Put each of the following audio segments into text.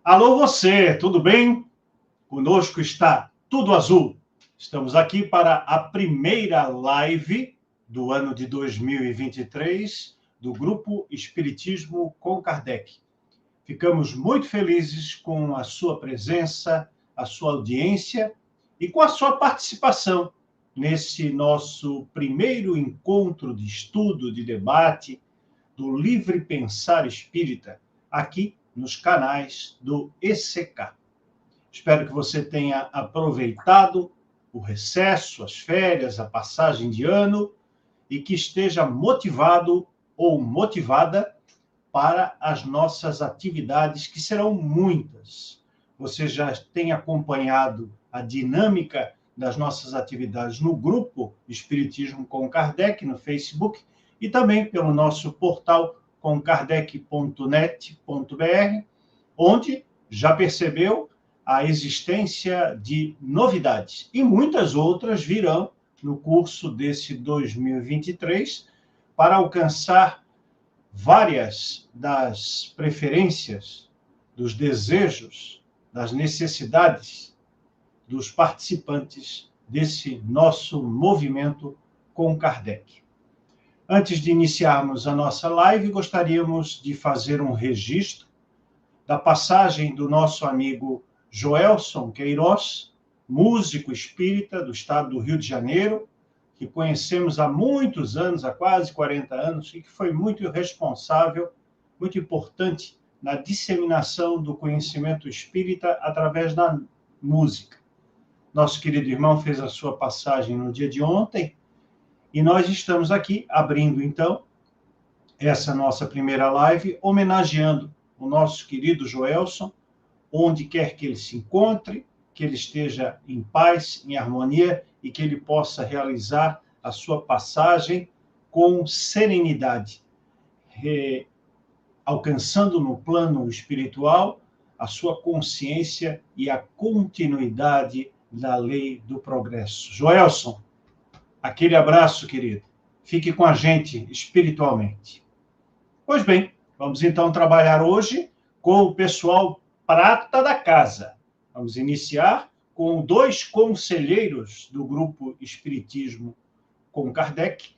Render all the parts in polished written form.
Alô você, tudo bem? Conosco está Tudo Azul. Estamos aqui para a primeira live do ano de 2023 do Grupo Espiritismo com Kardec. Ficamos muito felizes com a sua presença, a sua audiência e com a sua participação nesse nosso primeiro encontro de estudo, de debate do Livre Pensar Espírita, aqui nos canais do ECK. Espero que você tenha aproveitado o recesso, as férias, a passagem de ano e que esteja motivado ou motivada para as nossas atividades, que serão muitas. Você já tem acompanhado a dinâmica das nossas atividades no grupo Espiritismo com Kardec, no Facebook, e também pelo nosso portal comkardec.net.br, onde já percebeu a existência de novidades. E muitas outras virão no curso desse 2023 para alcançar várias das preferências, dos desejos, das necessidades dos participantes desse nosso movimento com Kardec. Antes de iniciarmos a nossa live, gostaríamos de fazer um registro da passagem do nosso amigo Joelson Queiroz, músico espírita do estado do Rio de Janeiro, que conhecemos há muitos anos, há quase 40 anos, e que foi muito responsável, muito importante na disseminação do conhecimento espírita através da música. Nosso querido irmão fez a sua passagem no dia de ontem, e nós estamos aqui abrindo, então, essa nossa primeira live, homenageando o nosso querido Joelson, onde quer que ele se encontre, que ele esteja em paz, em harmonia, e que ele possa realizar a sua passagem com serenidade, alcançando no plano espiritual a sua consciência e a continuidade da lei do progresso. Joelson, aquele abraço, querido. Fique com a gente espiritualmente. Pois bem, vamos então trabalhar hoje com o pessoal prata da casa. Vamos iniciar com 2 conselheiros do grupo Espiritismo com Kardec,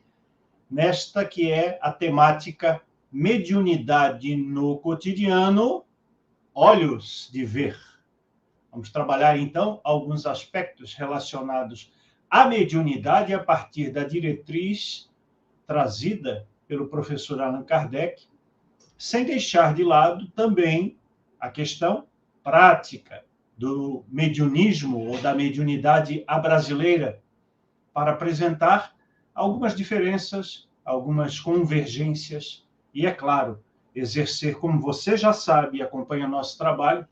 nesta que é a temática mediunidade no cotidiano, olhos de ver. Vamos trabalhar então alguns aspectos relacionados à mediunidade a partir da diretriz trazida pelo professor Allan Kardec, sem deixar de lado também a questão prática do mediunismo ou da mediunidade à brasileira, para apresentar algumas diferenças, algumas convergências e, é claro, exercer, como você já sabe e acompanha nosso trabalho,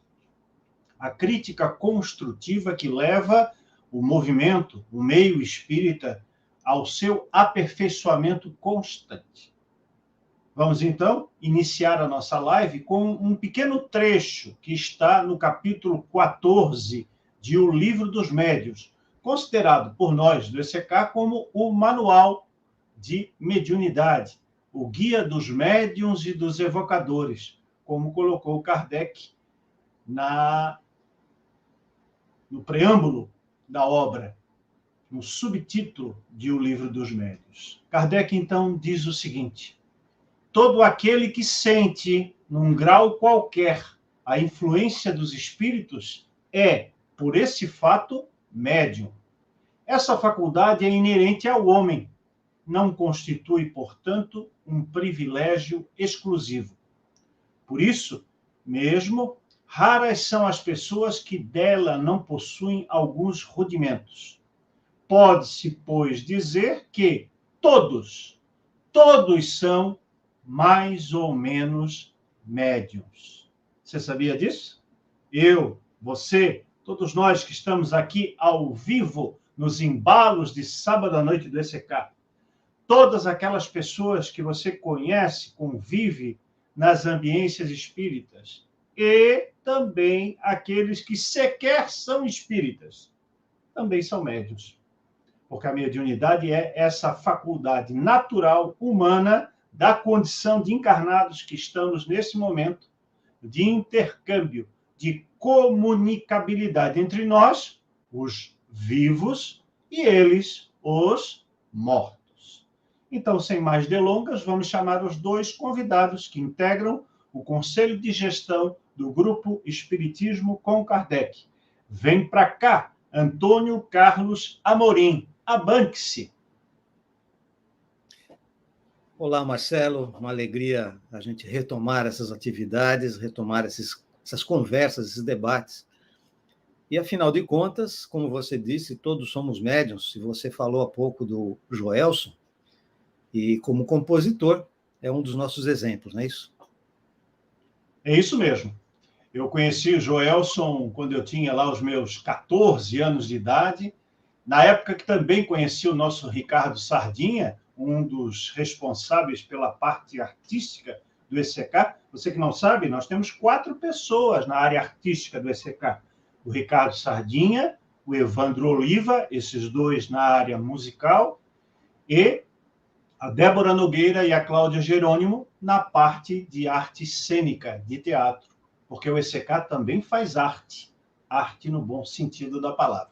a crítica construtiva que leva o movimento, o meio espírita, ao seu aperfeiçoamento constante. Vamos, então, iniciar a nossa live com um pequeno trecho que está no capítulo 14 de O Livro dos Médiuns, considerado por nós do ECK como o manual de mediunidade, o guia dos médiuns e dos evocadores, como colocou Kardec no preâmbulo da obra, no subtítulo de O Livro dos Médiuns. Kardec, então, diz o seguinte: todo aquele que sente, num grau qualquer, a influência dos espíritos é, por esse fato, médium. Essa faculdade é inerente ao homem, não constitui, portanto, um privilégio exclusivo. Por isso, mesmo, raras são as pessoas que dela não possuem alguns rudimentos. Pode-se, pois, dizer que todos são mais ou menos médiuns. Você sabia disso? Eu, você, todos nós que estamos aqui ao vivo, nos embalos de sábado à noite do ECK, todas aquelas pessoas que você conhece, convive nas ambiências espíritas, e também aqueles que sequer são espíritas, também são médiuns. Porque a mediunidade é essa faculdade natural, humana, da condição de encarnados que estamos nesse momento, de intercâmbio de comunicabilidade entre nós, os vivos, e eles, os mortos. Então, sem mais delongas, vamos chamar os dois convidados que integram o Conselho de Gestão do Grupo Espiritismo com Kardec. Vem para cá, Antônio Carlos Amorim. Abanque-se. Olá, Marcelo. Uma alegria a gente retomar essas atividades, retomar essas conversas, esses debates. E, afinal de contas, como você disse, todos somos médiuns. E você falou há pouco do Joelson, e como compositor, é um dos nossos exemplos, não é isso? É isso mesmo. Eu conheci o Joelson quando eu tinha lá os meus 14 anos de idade, na época que também conheci o nosso Ricardo Sardinha, um dos responsáveis pela parte artística do ECK. Você que não sabe, nós temos 4 pessoas na área artística do ECK. O Ricardo Sardinha, o Evandro Oliva, esses dois na área musical, e a Débora Nogueira e a Cláudia Jerônimo na parte de arte cênica, de teatro, porque o ECK também faz arte, arte no bom sentido da palavra.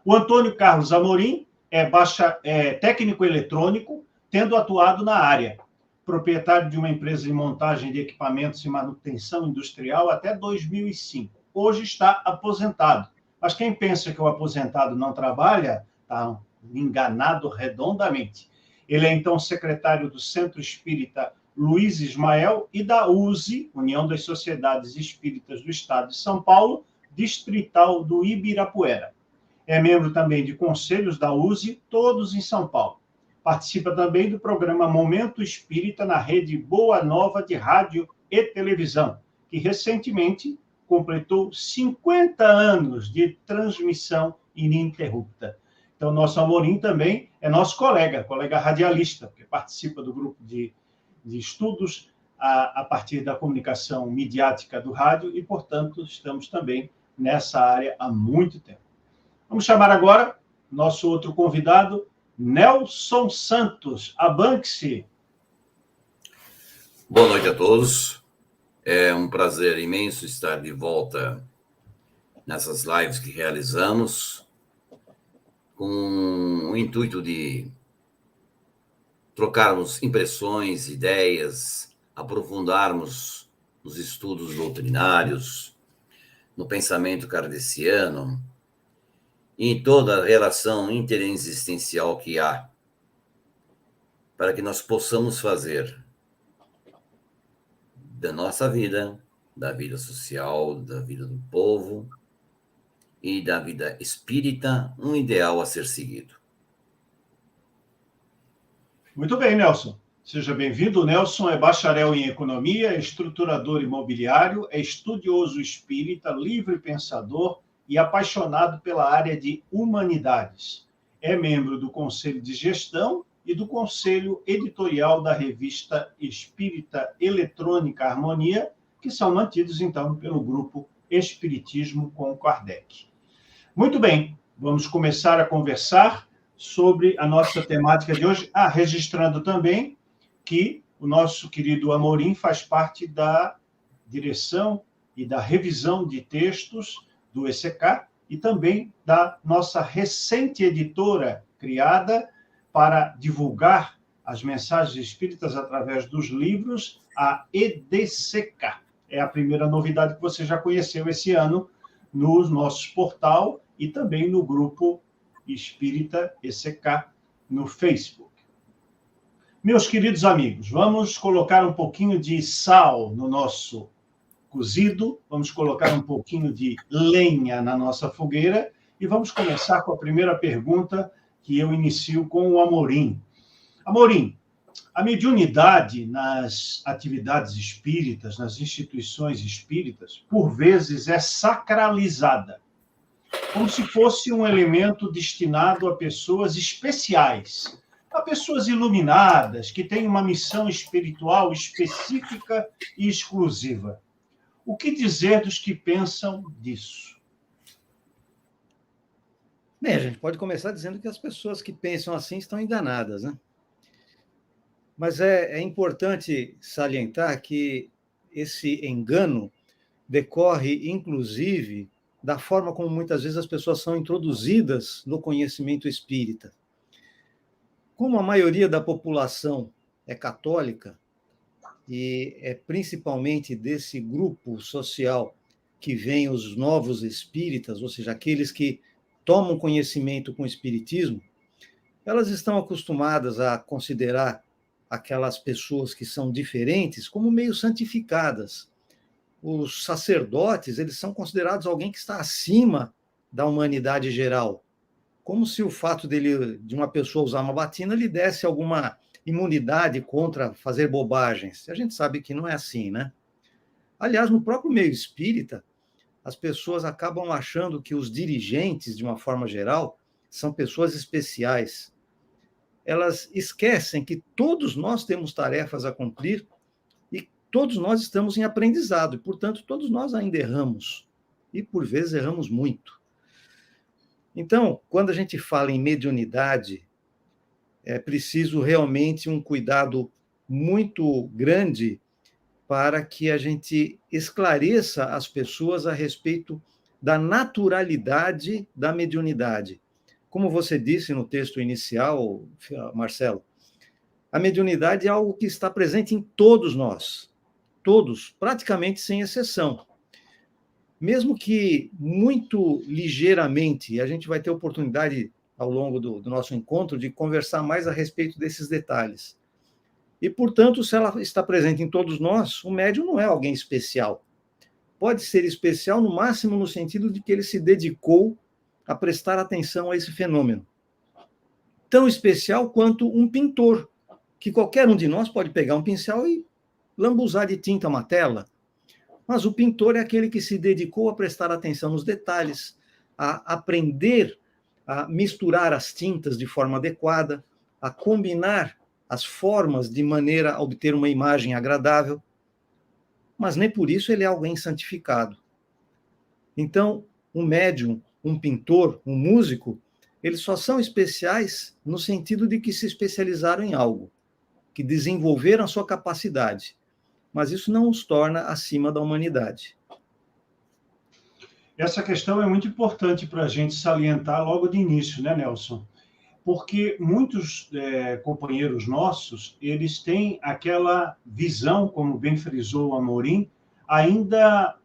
O Antônio Carlos Amorim é técnico eletrônico, tendo atuado na área, proprietário de uma empresa de montagem de equipamentos e manutenção industrial até 2005. Hoje está aposentado, mas quem pensa que o aposentado não trabalha, está enganado redondamente. Ele é, então, secretário do Centro Espírita Luiz Ismael e da USE, União das Sociedades Espíritas do Estado de São Paulo, distrital do Ibirapuera. É membro também de conselhos da USE, todos em São Paulo. Participa também do programa Momento Espírita na rede Boa Nova de rádio e televisão, que recentemente completou 50 anos de transmissão ininterrupta. Então, nosso Amorim também é nosso colega radialista, que participa do grupo de estudos a partir da comunicação midiática do rádio e, portanto, estamos também nessa área há muito tempo. Vamos chamar agora nosso outro convidado, Nelson Santos. Abanque-se. Boa noite a todos. É um prazer imenso estar de volta nessas lives que realizamos, com o intuito de trocarmos impressões, ideias, aprofundarmos nos estudos doutrinários, no pensamento kardeciano, e em toda a relação interexistencial que há, para que nós possamos fazer da nossa vida, da vida social, da vida do povo e da vida espírita, um ideal a ser seguido. Muito bem, Nelson. Seja bem-vindo. O Nelson é bacharel em economia, é estruturador imobiliário, é estudioso espírita, livre pensador e apaixonado pela área de humanidades. É membro do Conselho de Gestão e do Conselho Editorial da revista Espírita Eletrônica Harmonia, que são mantidos, então, pelo grupo Espiritismo com Kardec. Muito bem, vamos começar a conversar sobre a nossa temática de hoje. Registrando também que o nosso querido Amorim faz parte da direção e da revisão de textos do ECK e também da nossa recente editora criada para divulgar as mensagens espíritas através dos livros, a EDCK. É a primeira novidade que você já conheceu esse ano no nosso portal e também no grupo Espírita ECK no Facebook. Meus queridos amigos, vamos colocar um pouquinho de sal no nosso cozido, vamos colocar um pouquinho de lenha na nossa fogueira e vamos começar com a primeira pergunta que eu inicio com o Amorim. Amorim, a mediunidade nas atividades espíritas, nas instituições espíritas, por vezes é sacralizada, como se fosse um elemento destinado a pessoas especiais, a pessoas iluminadas, que têm uma missão espiritual específica e exclusiva. O que dizer dos que pensam disso? Bem, a gente pode começar dizendo que as pessoas que pensam assim estão enganadas, né? Mas é importante salientar que esse engano decorre, inclusive, da forma como muitas vezes as pessoas são introduzidas no conhecimento espírita. Como a maioria da população é católica, e é principalmente desse grupo social que vêm os novos espíritas, ou seja, aqueles que tomam conhecimento com o espiritismo, elas estão acostumadas a considerar aquelas pessoas que são diferentes como meio santificadas. Os sacerdotes, eles são considerados alguém que está acima da humanidade geral, como se o fato de uma pessoa usar uma batina lhe desse alguma imunidade contra fazer bobagens. A gente sabe que não é assim, né? Aliás, no próprio meio espírita, as pessoas acabam achando que os dirigentes, de uma forma geral, são pessoas especiais. Elas esquecem que todos nós temos tarefas a cumprir e todos nós estamos em aprendizado, e, portanto, todos nós ainda erramos, e por vezes erramos muito. Então, quando a gente fala em mediunidade, é preciso realmente um cuidado muito grande para que a gente esclareça as pessoas a respeito da naturalidade da mediunidade. Como você disse no texto inicial, Marcelo, a mediunidade é algo que está presente em todos nós, todos, praticamente sem exceção. Mesmo que muito ligeiramente, a gente vai ter oportunidade ao longo do nosso encontro de conversar mais a respeito desses detalhes. E, portanto, se ela está presente em todos nós, o médium não é alguém especial. Pode ser especial, no máximo, no sentido de que ele se dedicou a prestar atenção a esse fenômeno. Tão especial quanto um pintor, que qualquer um de nós pode pegar um pincel e lambuzar de tinta uma tela. Mas o pintor é aquele que se dedicou a prestar atenção nos detalhes, a aprender a misturar as tintas de forma adequada, a combinar as formas de maneira a obter uma imagem agradável, mas nem por isso ele é alguém santificado. Então, um médium, um pintor, um músico, eles só são especiais no sentido de que se especializaram em algo, que desenvolveram a sua capacidade, mas isso não os torna acima da humanidade. Essa questão é muito importante para a gente salientar logo de início, né, Nelson? Porque muitos companheiros nossos, eles têm aquela visão, como bem frisou o Amorim, ainda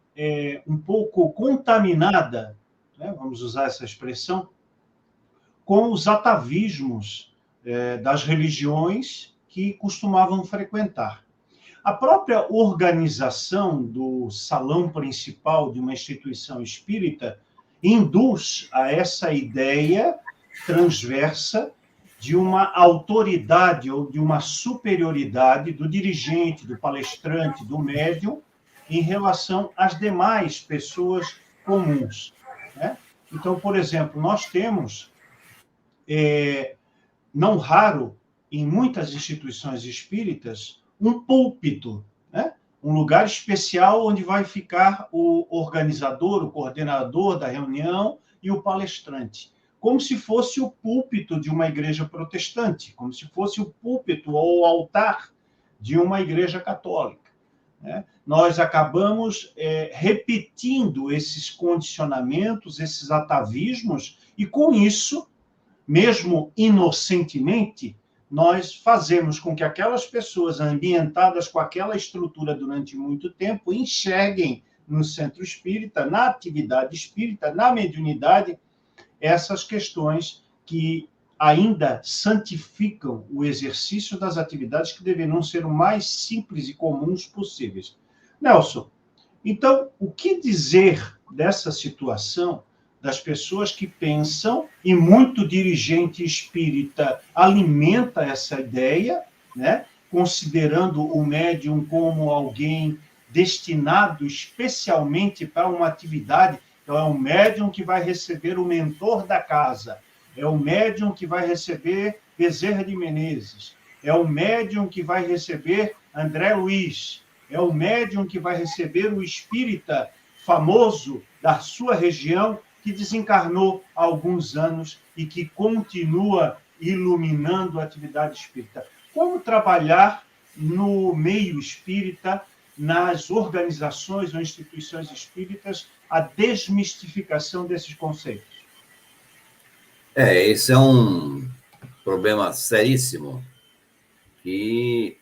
um pouco contaminada, né, vamos usar essa expressão, com os atavismos das religiões que costumavam frequentar. A própria organização do salão principal de uma instituição espírita induz a essa ideia transversa de uma autoridade ou de uma superioridade do dirigente, do palestrante, do médium, em relação às demais pessoas comuns, né? Então, por exemplo, nós temos, não raro, em muitas instituições espíritas, um púlpito, né? Um lugar especial onde vai ficar o organizador, o coordenador da reunião e o palestrante, como se fosse o púlpito de uma igreja protestante, como se fosse o púlpito ou o altar de uma igreja católica, né? Nós acabamos repetindo esses condicionamentos, esses atavismos, e com isso, mesmo inocentemente, nós fazemos com que aquelas pessoas ambientadas com aquela estrutura durante muito tempo enxerguem no centro espírita, na atividade espírita, na mediunidade, essas questões que ainda santificam o exercício das atividades que deveriam ser o mais simples e comuns possíveis. Nelson, então, o que dizer dessa situação das pessoas que pensam, e muito dirigente espírita alimenta essa ideia, né, considerando o médium como alguém destinado especialmente para uma atividade? Então, é o médium que vai receber o mentor da casa, é o médium que vai receber Bezerra de Menezes, é o médium que vai receber André Luiz, é o médium que vai receber o espírita famoso da sua região, que desencarnou há alguns anos e que continua iluminando a atividade espírita. Como trabalhar no meio espírita nas organizações ou instituições espíritas a desmistificação desses conceitos? Esse é um problema seríssimo que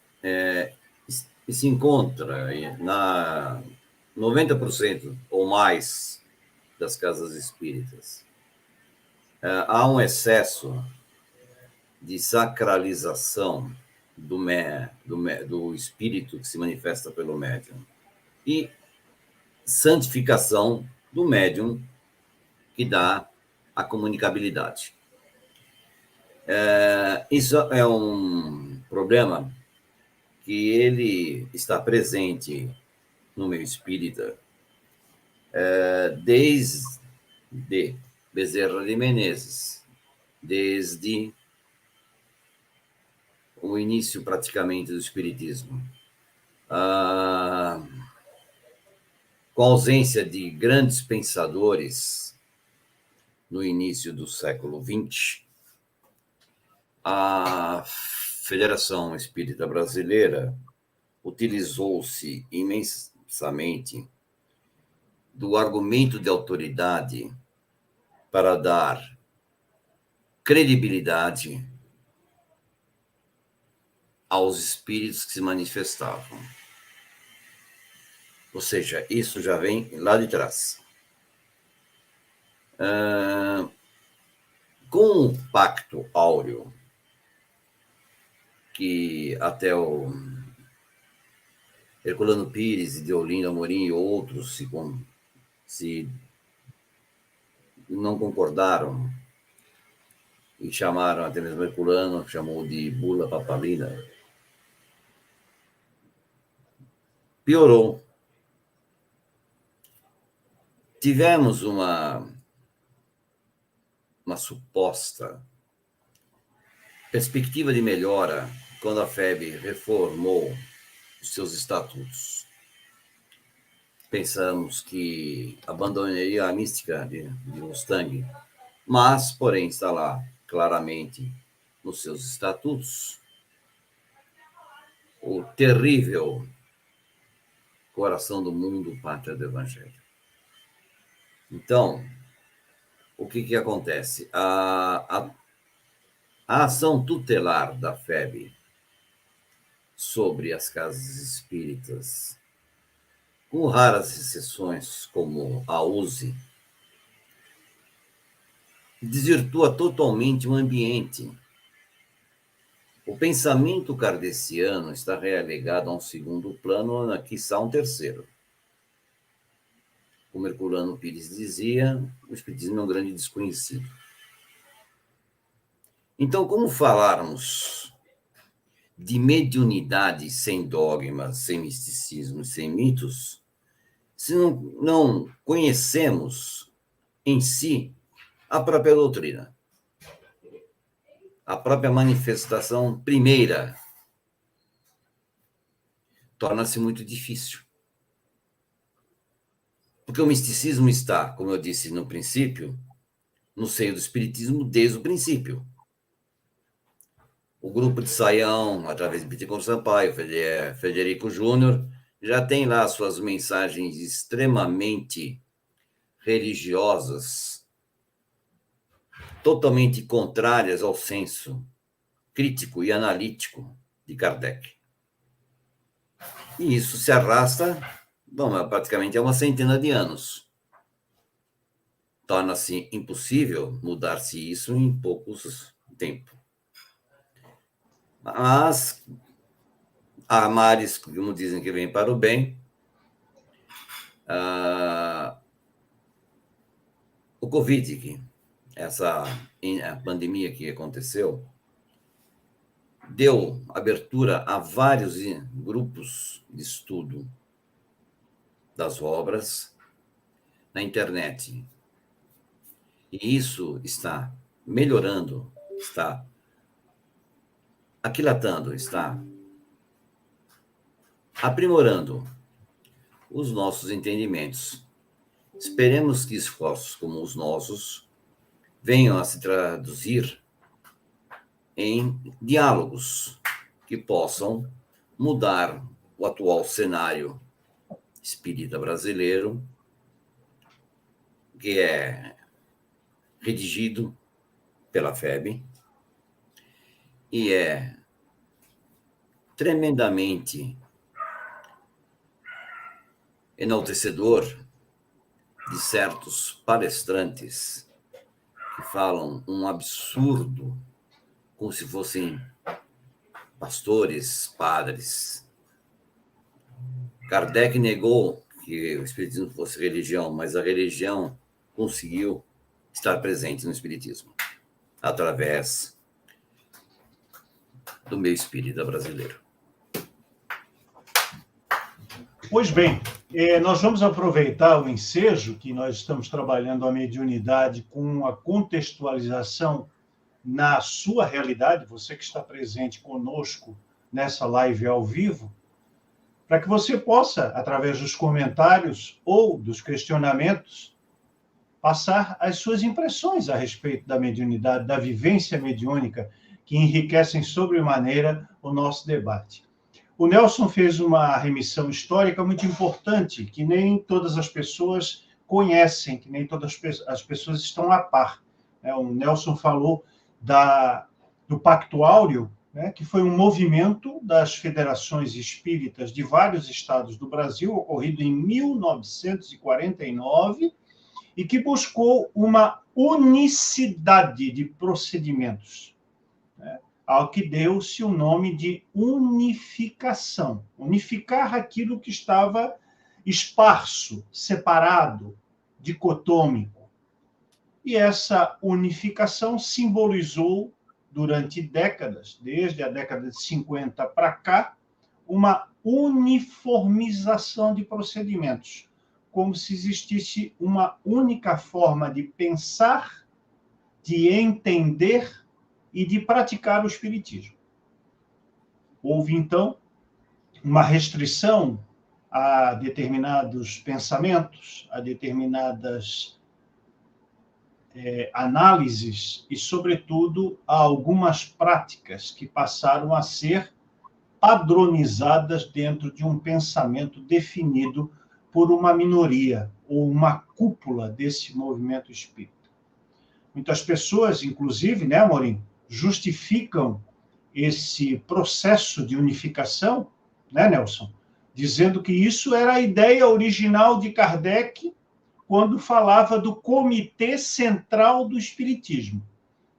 se encontra na 90% ou mais das casas espíritas. Há um excesso de sacralização do espírito que se manifesta pelo médium e santificação do médium que dá a comunicabilidade. Isso é um problema que ele está presente no meio espírita desde Bezerra de Menezes, desde o início praticamente do espiritismo. Com a ausência de grandes pensadores no início do século XX, a Federação Espírita Brasileira utilizou-se imensamente do argumento de autoridade para dar credibilidade aos espíritos que se manifestavam. Ou seja, isso já vem lá de trás. Com o Pacto Áureo, que até o Herculano Pires e Deolinda Amorim e outros se não concordaram e chamaram, até mesmo Herculano chamou de bula papalina, piorou. Tivemos uma suposta perspectiva de melhora quando a FEB reformou os seus estatutos. Pensamos que abandonaria a mística de Mustang, mas, porém, está lá claramente nos seus estatutos o terrível coração do mundo, pátria do Evangelho. Então, o que acontece? A ação tutelar da FEB sobre as casas espíritas, com raras exceções, como a USE, desvirtua totalmente o ambiente. O pensamento kardeciano está relegado a um segundo plano, aqui está um terceiro. Como Herculano Pires dizia, o espiritismo é um grande desconhecido. Então, como falarmos de mediunidade sem dogmas, sem misticismo, sem mitos, se não conhecemos em si a própria doutrina, a própria manifestação primeira, torna-se muito difícil. Porque o misticismo está, como eu disse no princípio, no seio do espiritismo desde o princípio. O grupo de Saião, através de Bittencourt Sampaio, Frederico Júnior, já tem lá suas mensagens extremamente religiosas, totalmente contrárias ao senso crítico e analítico de Kardec. E isso se arrasta, praticamente há uma centena de anos. Torna-se impossível mudar-se isso em poucos tempos. Mas há males, como dizem, que vêm para o bem. O Covid, a pandemia que aconteceu, deu abertura a vários grupos de estudo das obras na internet. E isso está melhorando, está aquilatando, está aprimorando os nossos entendimentos. Esperemos que esforços como os nossos venham a se traduzir em diálogos que possam mudar o atual cenário espírita brasileiro, que é redigido pela FEB e é tremendamente enaltecedor de certos palestrantes que falam um absurdo, como se fossem pastores, padres. Kardec negou que o espiritismo fosse religião, mas a religião conseguiu estar presente no espiritismo através do meio espírita brasileiro. Pois bem, nós vamos aproveitar o ensejo que nós estamos trabalhando a mediunidade com a contextualização na sua realidade, você que está presente conosco nessa live ao vivo, para que você possa, através dos comentários ou dos questionamentos, passar as suas impressões a respeito da mediunidade, da vivência mediúnica, que enriquecem sobremaneira o nosso debate. O Nelson fez uma remissão histórica muito importante, que nem todas as pessoas conhecem, que nem todas as pessoas estão a par. O Nelson falou do Pacto Áureo, que foi um movimento das federações espíritas de vários estados do Brasil, ocorrido em 1949, e que buscou uma unicidade de procedimentos, ao que deu-se o nome de unificação. Unificar aquilo que estava esparso, separado, dicotômico. E essa unificação simbolizou, durante décadas, desde a década de 50 para cá, uma uniformização de procedimentos, como se existisse uma única forma de pensar, de entender e de praticar o espiritismo. Houve, então, uma restrição a determinados pensamentos, a determinadas análises e, sobretudo, a algumas práticas que passaram a ser padronizadas dentro de um pensamento definido por uma minoria ou uma cúpula desse movimento espírita. Muitas pessoas, inclusive, né, Amorim, justificam esse processo de unificação, né, Nelson? Dizendo que isso era a ideia original de Kardec quando falava do Comitê Central do Espiritismo.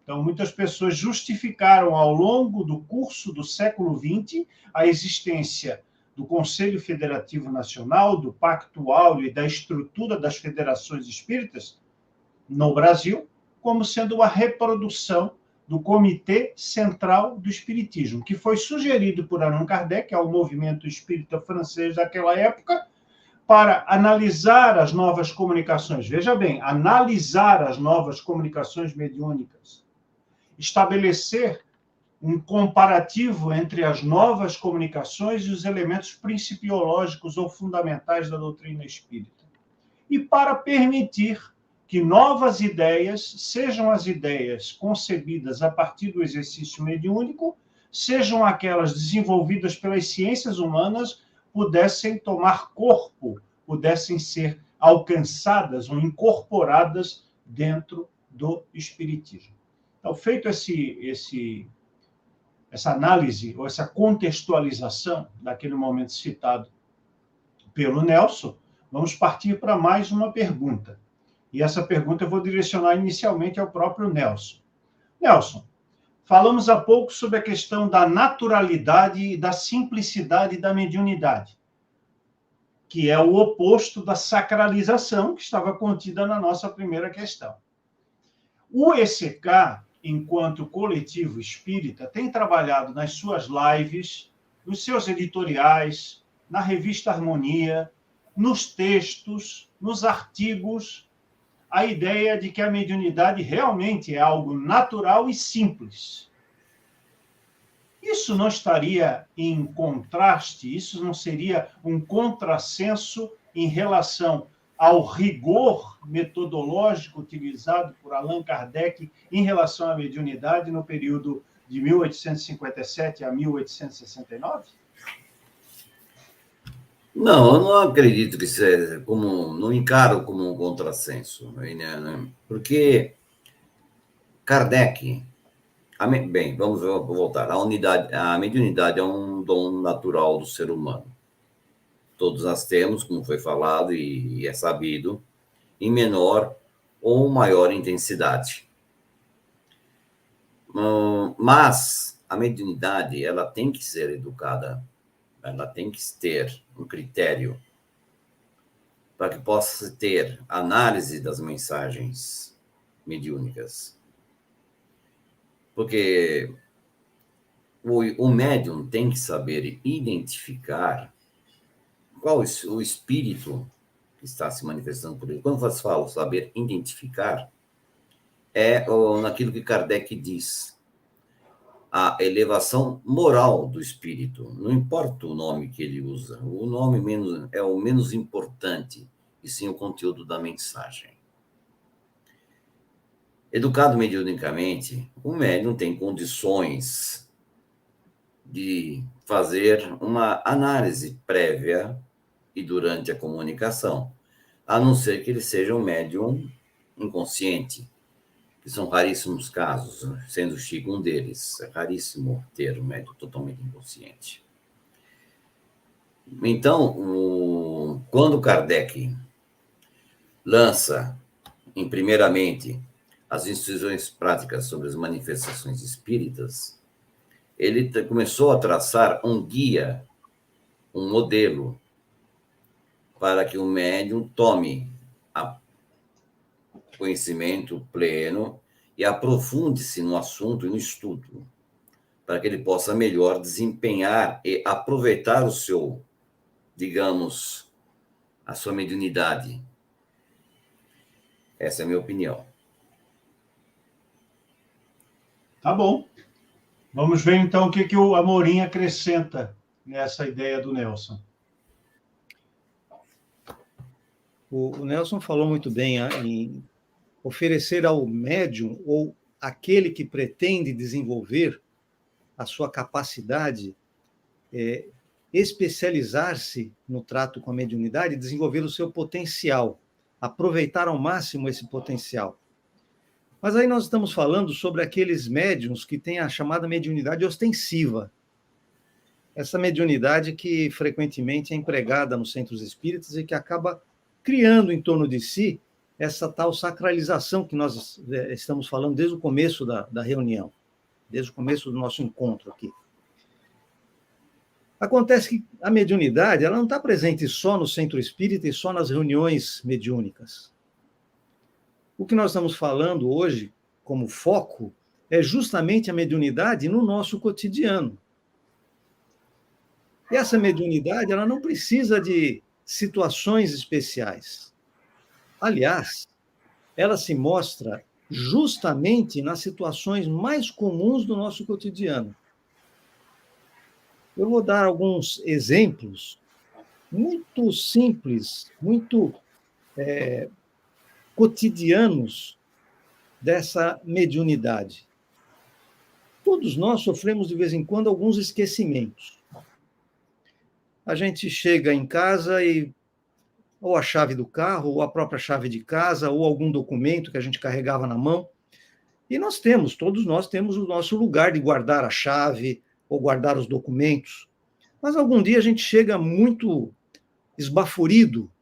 Então, muitas pessoas justificaram ao longo do curso do século XX a existência do Conselho Federativo Nacional, do Pacto Áureo e da estrutura das federações espíritas no Brasil, como sendo uma reprodução do Comitê Central do Espiritismo, que foi sugerido por Allan Kardec, ao movimento espírita francês daquela época, para analisar as novas comunicações. Veja bem, analisar as novas comunicações mediúnicas, estabelecer um comparativo entre as novas comunicações e os elementos principiológicos ou fundamentais da doutrina espírita. E para permitir que novas ideias, sejam as ideias concebidas a partir do exercício mediúnico, sejam aquelas desenvolvidas pelas ciências humanas, pudessem tomar corpo, pudessem ser alcançadas ou incorporadas dentro do espiritismo. Então, feito essa análise ou essa contextualização daquele momento citado pelo Nelson, vamos partir para mais uma pergunta. E essa pergunta eu vou direcionar inicialmente ao próprio Nelson. Nelson, falamos há pouco sobre a questão da naturalidade e da simplicidade da mediunidade, que é o oposto da sacralização que estava contida na nossa primeira questão. O ECK, enquanto coletivo espírita, tem trabalhado nas suas lives, nos seus editoriais, na revista Harmonia, nos textos, nos artigos, a ideia de que a mediunidade realmente é algo natural e simples. Isso não estaria em contraste, isso não seria um contrassenso em relação ao rigor metodológico utilizado por Allan Kardec em relação à mediunidade no período de 1857 a 1869? Não, eu não acredito que seja como, não encaro como um contrassenso, né? Porque Kardec, bem, vamos voltar. A mediunidade é um dom natural do ser humano. Todos nós temos, como foi falado e é sabido, em menor ou maior intensidade. Mas a mediunidade, ela tem que ser educada, ela tem que ter um critério para que possa ter análise das mensagens mediúnicas. Porque o médium tem que saber identificar qual o espírito que está se manifestando por ele. Quando você fala saber identificar, é naquilo que Kardec diz, a elevação moral do espírito. Não importa o nome que ele usa, o nome é o menos importante, e sim o conteúdo da mensagem. Educado mediunicamente, o médium tem condições de fazer uma análise prévia e durante a comunicação, a não ser que ele seja um médium inconsciente, que são raríssimos casos, sendo o Chico um deles. É raríssimo ter um médium totalmente inconsciente. Então, quando Kardec lança, primeiramente, as instruções práticas sobre as manifestações espíritas, ele começou a traçar um guia, um modelo, para que o médium tome conhecimento pleno e aprofunde-se no assunto e no estudo, para que ele possa melhor desempenhar e aproveitar o seu, digamos, a sua mediunidade. Essa é a minha opinião. Tá bom. Vamos ver, então, o que o Amorim acrescenta nessa ideia do Nelson. O Nelson falou muito bem em oferecer ao médium ou aquele que pretende desenvolver a sua capacidade, especializar-se no trato com a mediunidade, desenvolver o seu potencial, aproveitar ao máximo esse potencial. Mas aí nós estamos falando sobre aqueles médiuns que têm a chamada mediunidade ostensiva. Essa mediunidade que frequentemente é empregada nos centros espíritas e que acaba criando em torno de si essa tal sacralização que nós estamos falando desde o começo da reunião, desde o começo do nosso encontro aqui. Acontece que a mediunidade ela não está presente só no centro espírita e só nas reuniões mediúnicas. O que nós estamos falando hoje, como foco, é justamente a mediunidade no nosso cotidiano. E essa mediunidade ela não precisa de situações especiais. Aliás, ela se mostra justamente nas situações mais comuns do nosso cotidiano. Eu vou dar alguns exemplos muito simples, muito cotidianos dessa mediunidade. Todos nós sofremos, de vez em quando, alguns esquecimentos. A gente chega em casa e ou a chave do carro, ou a própria chave de casa, ou algum documento que a gente carregava na mão. E todos nós temos o nosso lugar de guardar a chave ou guardar os documentos. Mas algum dia a gente chega muito esbaforido,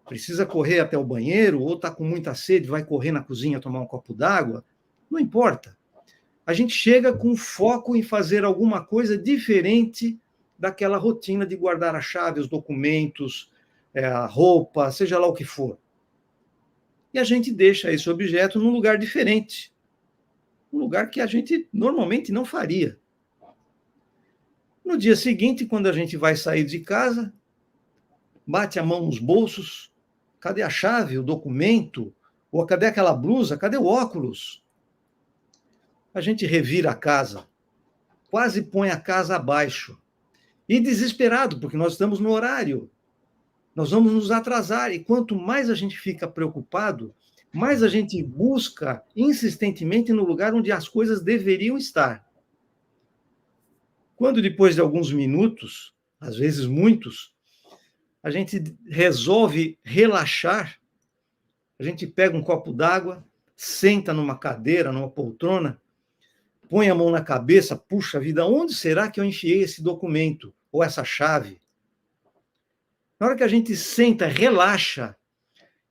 precisa correr até o banheiro, ou está com muita sede, vai correr na cozinha tomar um copo d'água, não importa. A gente chega com foco em fazer alguma coisa diferente daquela rotina de guardar a chave, os documentos, a roupa, seja lá o que for. E a gente deixa esse objeto num lugar diferente, um lugar que a gente normalmente não faria. No dia seguinte, quando a gente vai sair de casa, bate a mão nos bolsos, cadê a chave, o documento? Ou cadê aquela blusa? Cadê o óculos? A gente revira a casa, quase põe a casa abaixo. E desesperado, porque nós estamos no horário. Nós vamos nos atrasar. E quanto mais a gente fica preocupado, mais a gente busca insistentemente no lugar onde as coisas deveriam estar. Quando depois de alguns minutos, às vezes muitos, a gente resolve relaxar, a gente pega um copo d'água, senta numa cadeira, numa poltrona, põe a mão na cabeça, puxa vida, onde será que eu enfiei esse documento ou essa chave? Na hora que a gente senta, relaxa,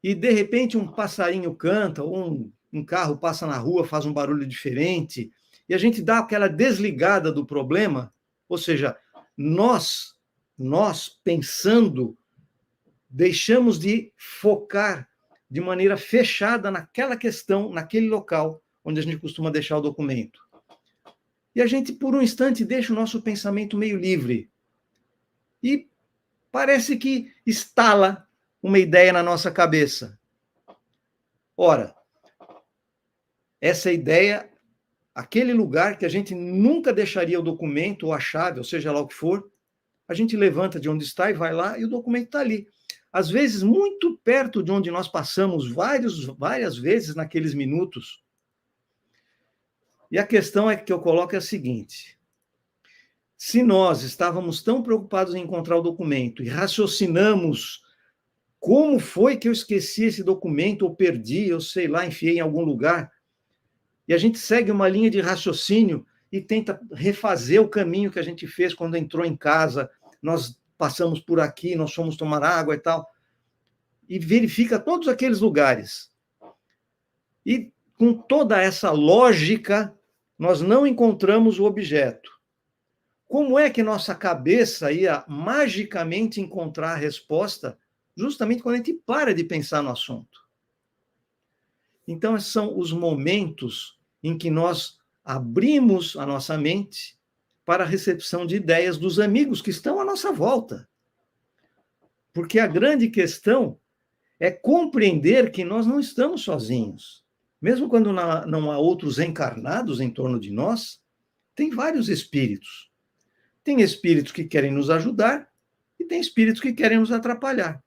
e de repente um passarinho canta, ou um carro passa na rua, faz um barulho diferente, e a gente dá aquela desligada do problema, ou seja, nós pensando, deixamos de focar de maneira fechada naquela questão, naquele local onde a gente costuma deixar o documento. E a gente, por um instante, deixa o nosso pensamento meio livre. E parece que estala uma ideia na nossa cabeça. Ora, essa ideia, aquele lugar que a gente nunca deixaria o documento ou a chave, ou seja lá o que for, a gente levanta de onde está e vai lá e o documento está ali. Às vezes, muito perto de onde nós passamos várias vezes naqueles minutos. E a questão que eu coloco é a seguinte: se nós estávamos tão preocupados em encontrar o documento e raciocinamos como foi que eu esqueci esse documento, ou perdi, eu sei lá, enfiei em algum lugar, e a gente segue uma linha de raciocínio e tenta refazer o caminho que a gente fez quando entrou em casa, nós passamos por aqui, nós fomos tomar água e tal, e verifica todos aqueles lugares. E com toda essa lógica, nós não encontramos o objeto. Como é que nossa cabeça ia magicamente encontrar a resposta justamente quando a gente para de pensar no assunto? Então, esses são os momentos em que nós abrimos a nossa mente para a recepção de ideias dos amigos que estão à nossa volta. Porque a grande questão é compreender que nós não estamos sozinhos. Mesmo quando não há outros encarnados em torno de nós, tem vários espíritos. Tem espíritos que querem nos ajudar e tem espíritos que querem nos atrapalhar.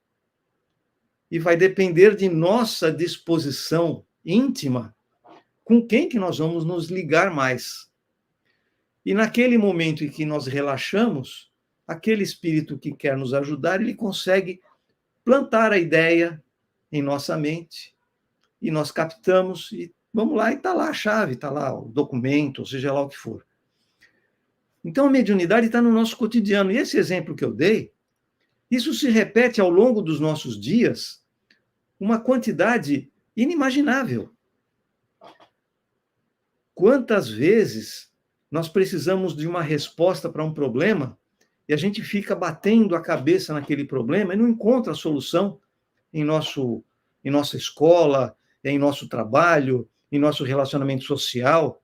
E vai depender de nossa disposição íntima com quem que nós vamos nos ligar mais. E naquele momento em que nós relaxamos, aquele espírito que quer nos ajudar, ele consegue plantar a ideia em nossa mente, e nós captamos, e vamos lá, e está lá a chave, está lá o documento, ou seja lá o que for. Então, a mediunidade está no nosso cotidiano. E esse exemplo que eu dei, isso se repete ao longo dos nossos dias, uma quantidade inimaginável. Quantas vezes nós precisamos de uma resposta para um problema e a gente fica batendo a cabeça naquele problema e não encontra a solução em nossa escola, em nosso trabalho, em nosso relacionamento social.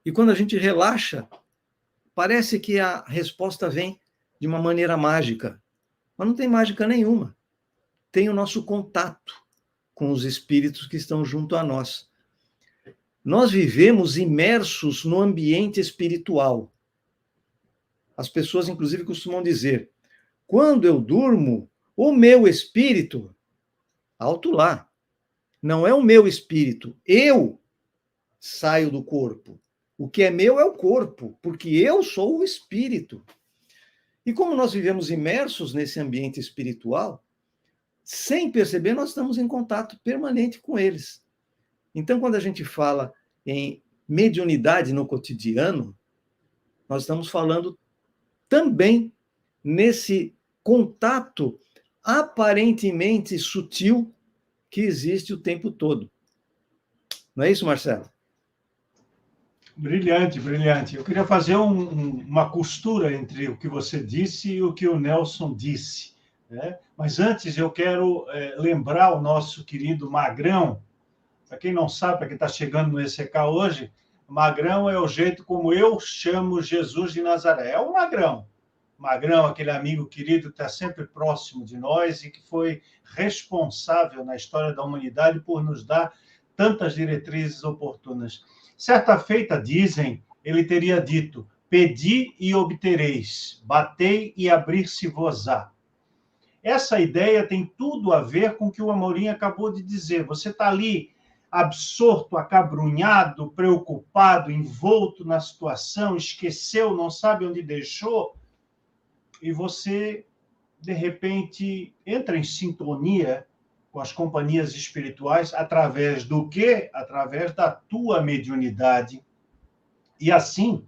E quando a gente relaxa, parece que a resposta vem de uma maneira mágica. Mas não tem mágica nenhuma. Tem o nosso contato com os espíritos que estão junto a nós. Nós vivemos imersos no ambiente espiritual. As pessoas, inclusive, costumam dizer: quando eu durmo, o meu espírito, alto lá, não é o meu espírito, eu saio do corpo. O que é meu é o corpo, porque eu sou o espírito. E como nós vivemos imersos nesse ambiente espiritual, sem perceber, nós estamos em contato permanente com eles. Então, quando a gente fala em mediunidade no cotidiano, nós estamos falando também nesse contato aparentemente sutil que existe o tempo todo. Não é isso, Marcelo? Brilhante, brilhante. Eu queria fazer uma costura entre o que você disse e o que o Nelson disse, né? Mas antes eu quero lembrar o nosso querido Magrão. Para quem não sabe, para quem está chegando no ECK hoje, Magrão é o jeito como eu chamo Jesus de Nazaré. É o Magrão. Magrão, aquele amigo querido que está sempre próximo de nós e que foi responsável na história da humanidade por nos dar tantas diretrizes oportunas. Certa feita, dizem, ele teria dito: pedi e obtereis, batei e abrir-se-vos-á. Essa ideia tem tudo a ver com o que o Amorim acabou de dizer. Você está ali absorto, acabrunhado, preocupado, envolto na situação, esqueceu, não sabe onde deixou, e você de repente, entra em sintonia com as companhias espirituais através do quê? Através da tua mediunidade. E assim,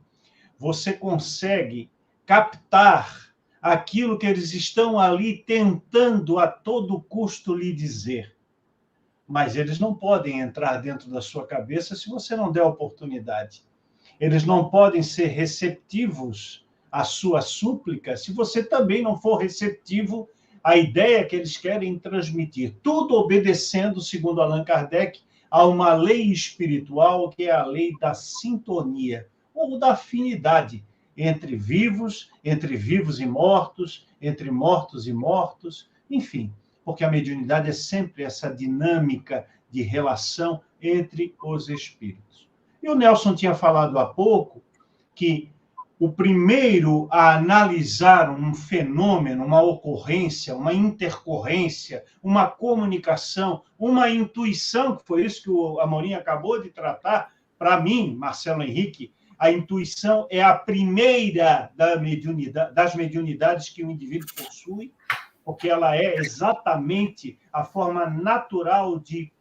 você consegue captar aquilo que eles estão ali tentando a todo custo lhe dizer. Mas eles não podem entrar dentro da sua cabeça se você não der oportunidade. Eles não podem ser receptivos à sua súplica se você também não for receptivo à ideia que eles querem transmitir. Tudo obedecendo, segundo Allan Kardec, a uma lei espiritual que é a lei da sintonia, ou da afinidade entre vivos e mortos, entre mortos e mortos, enfim, porque a mediunidade é sempre essa dinâmica de relação entre os espíritos. E o Nelson tinha falado há pouco que o primeiro a analisar um fenômeno, uma ocorrência, uma intercorrência, uma comunicação, uma intuição, que foi isso que o Amorim acabou de tratar, para mim, Marcelo Henrique, a intuição é a primeira das mediunidades que o indivíduo possui, porque ela é exatamente a forma natural de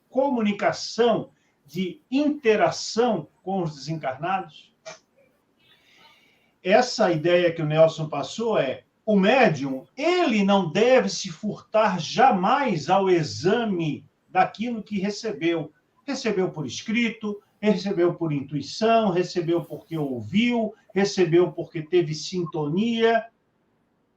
comunicação, de interação com os desencarnados. Essa ideia que o Nelson passou é: o médium, ele não deve se furtar jamais ao exame daquilo que recebeu. Recebeu por escrito, recebeu por intuição, recebeu porque ouviu, recebeu porque teve sintonia.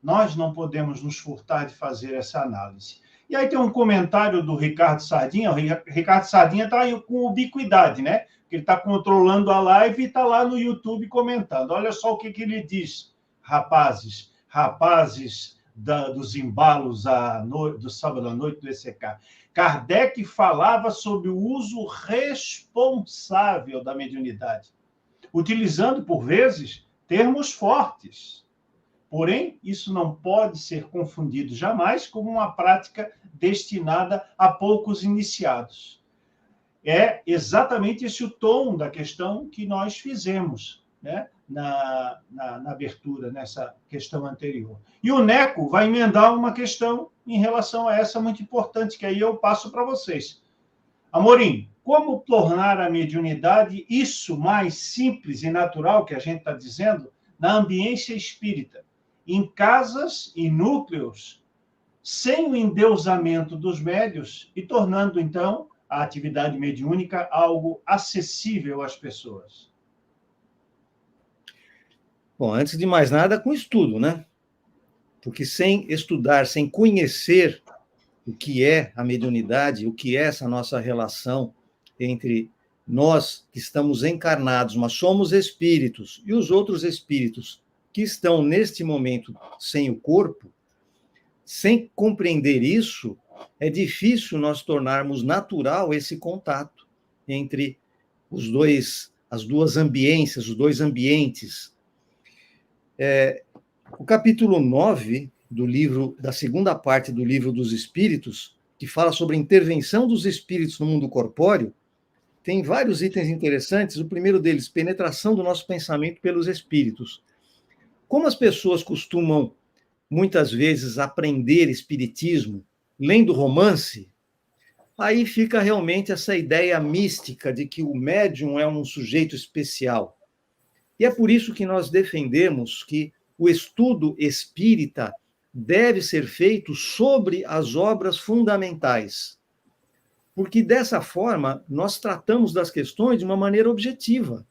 Nós não podemos nos furtar de fazer essa análise. E aí tem um comentário do Ricardo Sardinha. O Ricardo Sardinha está aí com ubiquidade, né? Ele está controlando a live e está lá no YouTube comentando. Olha só o que ele diz, rapazes dos embalos do sábado à noite do ECK. Kardec falava sobre o uso responsável da mediunidade, utilizando, por vezes, termos fortes. Porém, isso não pode ser confundido jamais como uma prática destinada a poucos iniciados. É exatamente esse o tom da questão que nós fizemos, né? na abertura, nessa questão anterior. E o Neco vai emendar uma questão em relação a essa muito importante, que aí eu passo para vocês. Amorim, como tornar a mediunidade isso mais simples e natural, que a gente está dizendo, na ambiência espírita, em casas e núcleos, sem o endeusamento dos médios e tornando, então, a atividade mediúnica algo acessível às pessoas? Bom, antes de mais nada, com estudo, né? Porque sem estudar, sem conhecer o que é a mediunidade, o que é essa nossa relação entre nós que estamos encarnados, mas somos espíritos, e os outros espíritos que estão neste momento sem o corpo, sem compreender isso, é difícil nós tornarmos natural esse contato entre as duas ambiências, os dois ambientes. O capítulo 9 do livro, da segunda parte do Livro dos Espíritos, que fala sobre a intervenção dos espíritos no mundo corpóreo, tem vários itens interessantes. O primeiro deles, penetração do nosso pensamento pelos espíritos. Como as pessoas costumam, muitas vezes, aprender espiritismo lendo romance, aí fica realmente essa ideia mística de que o médium é um sujeito especial. E é por isso que nós defendemos que o estudo espírita deve ser feito sobre as obras fundamentais, porque dessa forma nós tratamos das questões de uma maneira objetiva.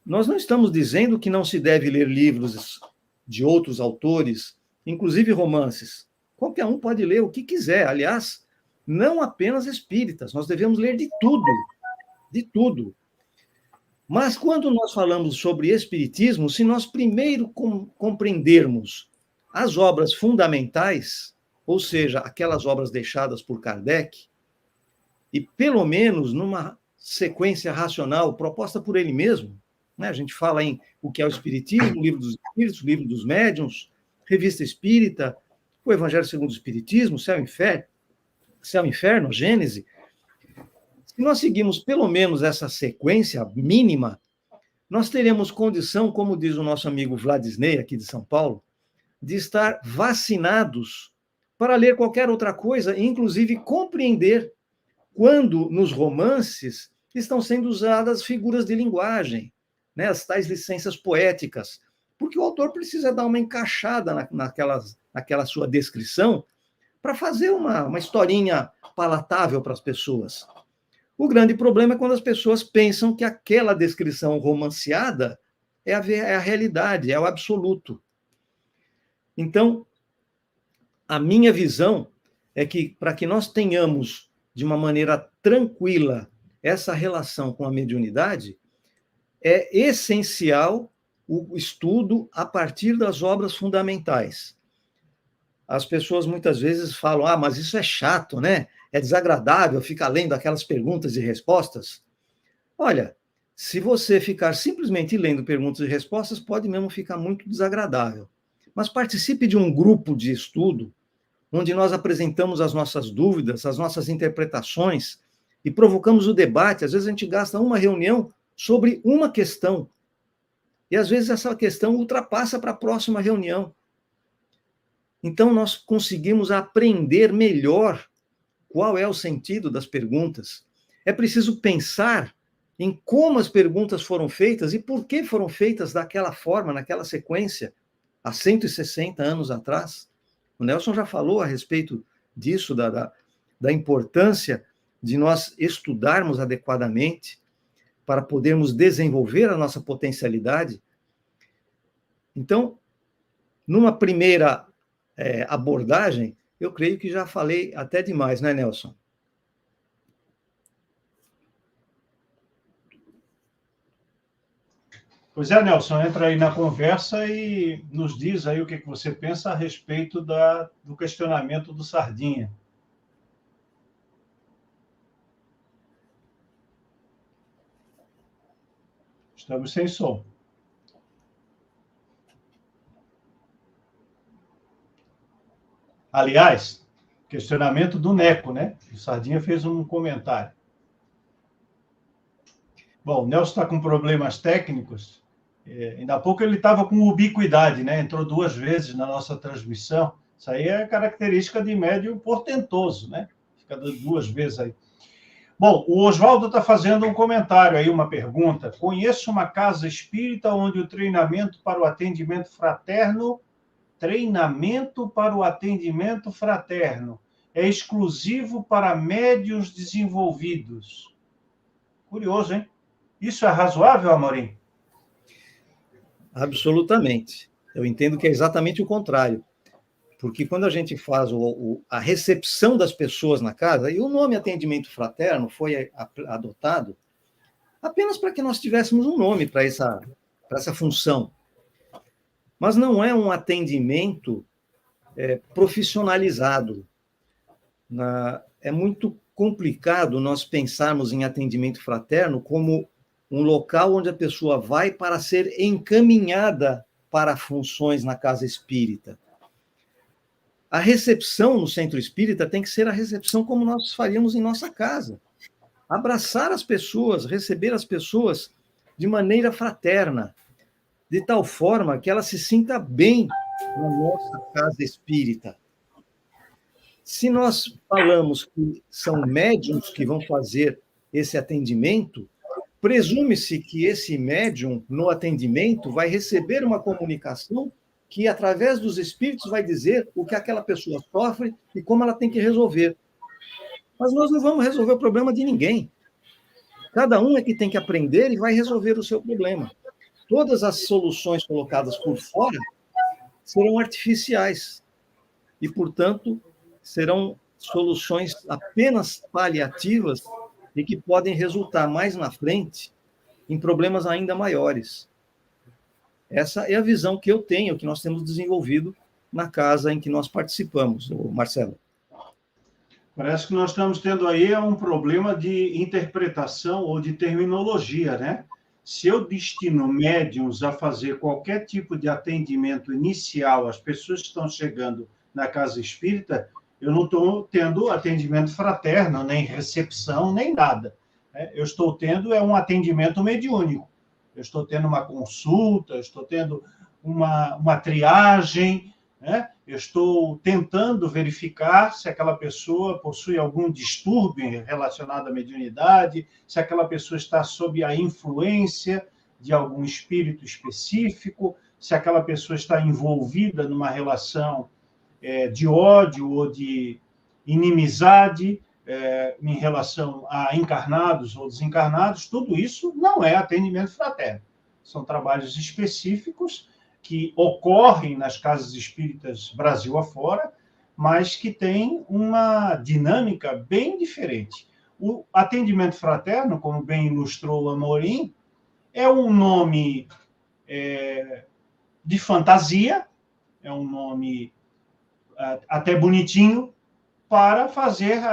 Nós não estamos dizendo que não se deve ler livros de outros autores, inclusive romances. Qualquer um pode ler o que quiser. Aliás, não apenas espíritas, nós devemos ler de tudo, de tudo. Mas quando nós falamos sobre espiritismo, se nós primeiro compreendermos as obras fundamentais, ou seja, aquelas obras deixadas por Kardec, e pelo menos numa sequência racional proposta por ele mesmo, né? A gente fala em o que é o Espiritismo, o Livro dos Espíritos, o Livro dos Médiuns, Revista Espírita, o Evangelho segundo o Espiritismo, Céu e Inferno, Gênese. Se nós seguimos pelo menos essa sequência mínima, nós teremos condição, como diz o nosso amigo Vladisney, aqui de São Paulo, de estar vacinados para ler qualquer outra coisa, inclusive compreender quando nos romances estão sendo usadas figuras de linguagem, né, as tais licenças poéticas, porque o autor precisa dar uma encaixada naquela sua descrição para fazer uma historinha palatável para as pessoas. O grande problema é quando as pessoas pensam que aquela descrição romanceada é a realidade, é o absoluto. Então, a minha visão é que, para que nós tenhamos, de uma maneira tranquila, essa relação com a mediunidade, é essencial o estudo a partir das obras fundamentais. As pessoas muitas vezes falam, mas isso é chato, né? É desagradável ficar lendo aquelas perguntas e respostas. Olha, se você ficar simplesmente lendo perguntas e respostas, pode mesmo ficar muito desagradável. Mas participe de um grupo de estudo, onde nós apresentamos as nossas dúvidas, as nossas interpretações, e provocamos o debate. Às vezes a gente gasta uma reunião sobre uma questão, e às vezes essa questão ultrapassa para a próxima reunião. Então nós conseguimos aprender melhor qual é o sentido das perguntas. É preciso pensar em como as perguntas foram feitas e por que foram feitas daquela forma, naquela sequência, há 160 anos atrás. O Nelson já falou a respeito disso, da importância de nós estudarmos adequadamente para podermos desenvolver a nossa potencialidade. Então, numa primeira abordagem, eu creio que já falei até demais, né, Nelson? Pois é, Nelson, entra aí na conversa e nos diz aí o que você pensa a respeito do questionamento do Sardinha. Estamos sem som. Aliás, questionamento do Neco, né? O Sardinha fez um comentário. Bom, o Nelson está com problemas técnicos. Ainda há pouco ele estava com ubiquidade, né? Entrou 2 vezes na nossa transmissão. Isso aí é característica de médium portentoso, né? Fica 2 vezes aí. Bom, o Oswaldo está fazendo um comentário aí, uma pergunta. Conheço uma casa espírita onde o treinamento para o atendimento fraterno é exclusivo para médiuns desenvolvidos. Curioso, hein? Isso é razoável, Amorim? Absolutamente. Eu entendo que é exatamente o contrário. Porque quando a gente faz a recepção das pessoas na casa, e o nome atendimento fraterno foi adotado apenas para que nós tivéssemos um nome para essa função. Mas não é um atendimento profissionalizado. É muito complicado nós pensarmos em atendimento fraterno como um local onde a pessoa vai para ser encaminhada para funções na casa espírita. A recepção no centro espírita tem que ser a recepção como nós faríamos em nossa casa. Abraçar as pessoas, receber as pessoas de maneira fraterna, de tal forma que ela se sinta bem na nossa casa espírita. Se nós falamos que são médiuns que vão fazer esse atendimento, presume-se que esse médium, no atendimento, vai receber uma comunicação que, através dos espíritos, vai dizer o que aquela pessoa sofre e como ela tem que resolver. Mas nós não vamos resolver o problema de ninguém. Cada um é que tem que aprender e vai resolver o seu problema. Todas as soluções colocadas por fora serão artificiais e, portanto, serão soluções apenas paliativas e que podem resultar mais na frente em problemas ainda maiores. Essa é a visão que eu tenho, que nós temos desenvolvido na casa em que nós participamos, Marcelo. Parece que nós estamos tendo aí um problema de interpretação ou de terminologia, né? Se eu destino médiuns a fazer qualquer tipo de atendimento inicial às pessoas que estão chegando na casa espírita, eu não estou tendo atendimento fraterno, nem recepção, nem nada. Eu estou tendo um atendimento mediúnico. Eu estou tendo uma consulta, estou tendo uma triagem, né? Eu estou tentando verificar se aquela pessoa possui algum distúrbio relacionado à mediunidade, se aquela pessoa está sob a influência de algum espírito específico, se aquela pessoa está envolvida numa relação de ódio ou de inimizade em relação a encarnados ou desencarnados. Tudo isso não é atendimento fraterno. São trabalhos específicos que ocorrem nas casas espíritas Brasil afora, mas que têm uma dinâmica bem diferente. O atendimento fraterno, como bem ilustrou o Amorim, é um nome de fantasia, é um nome até bonitinho, para fazer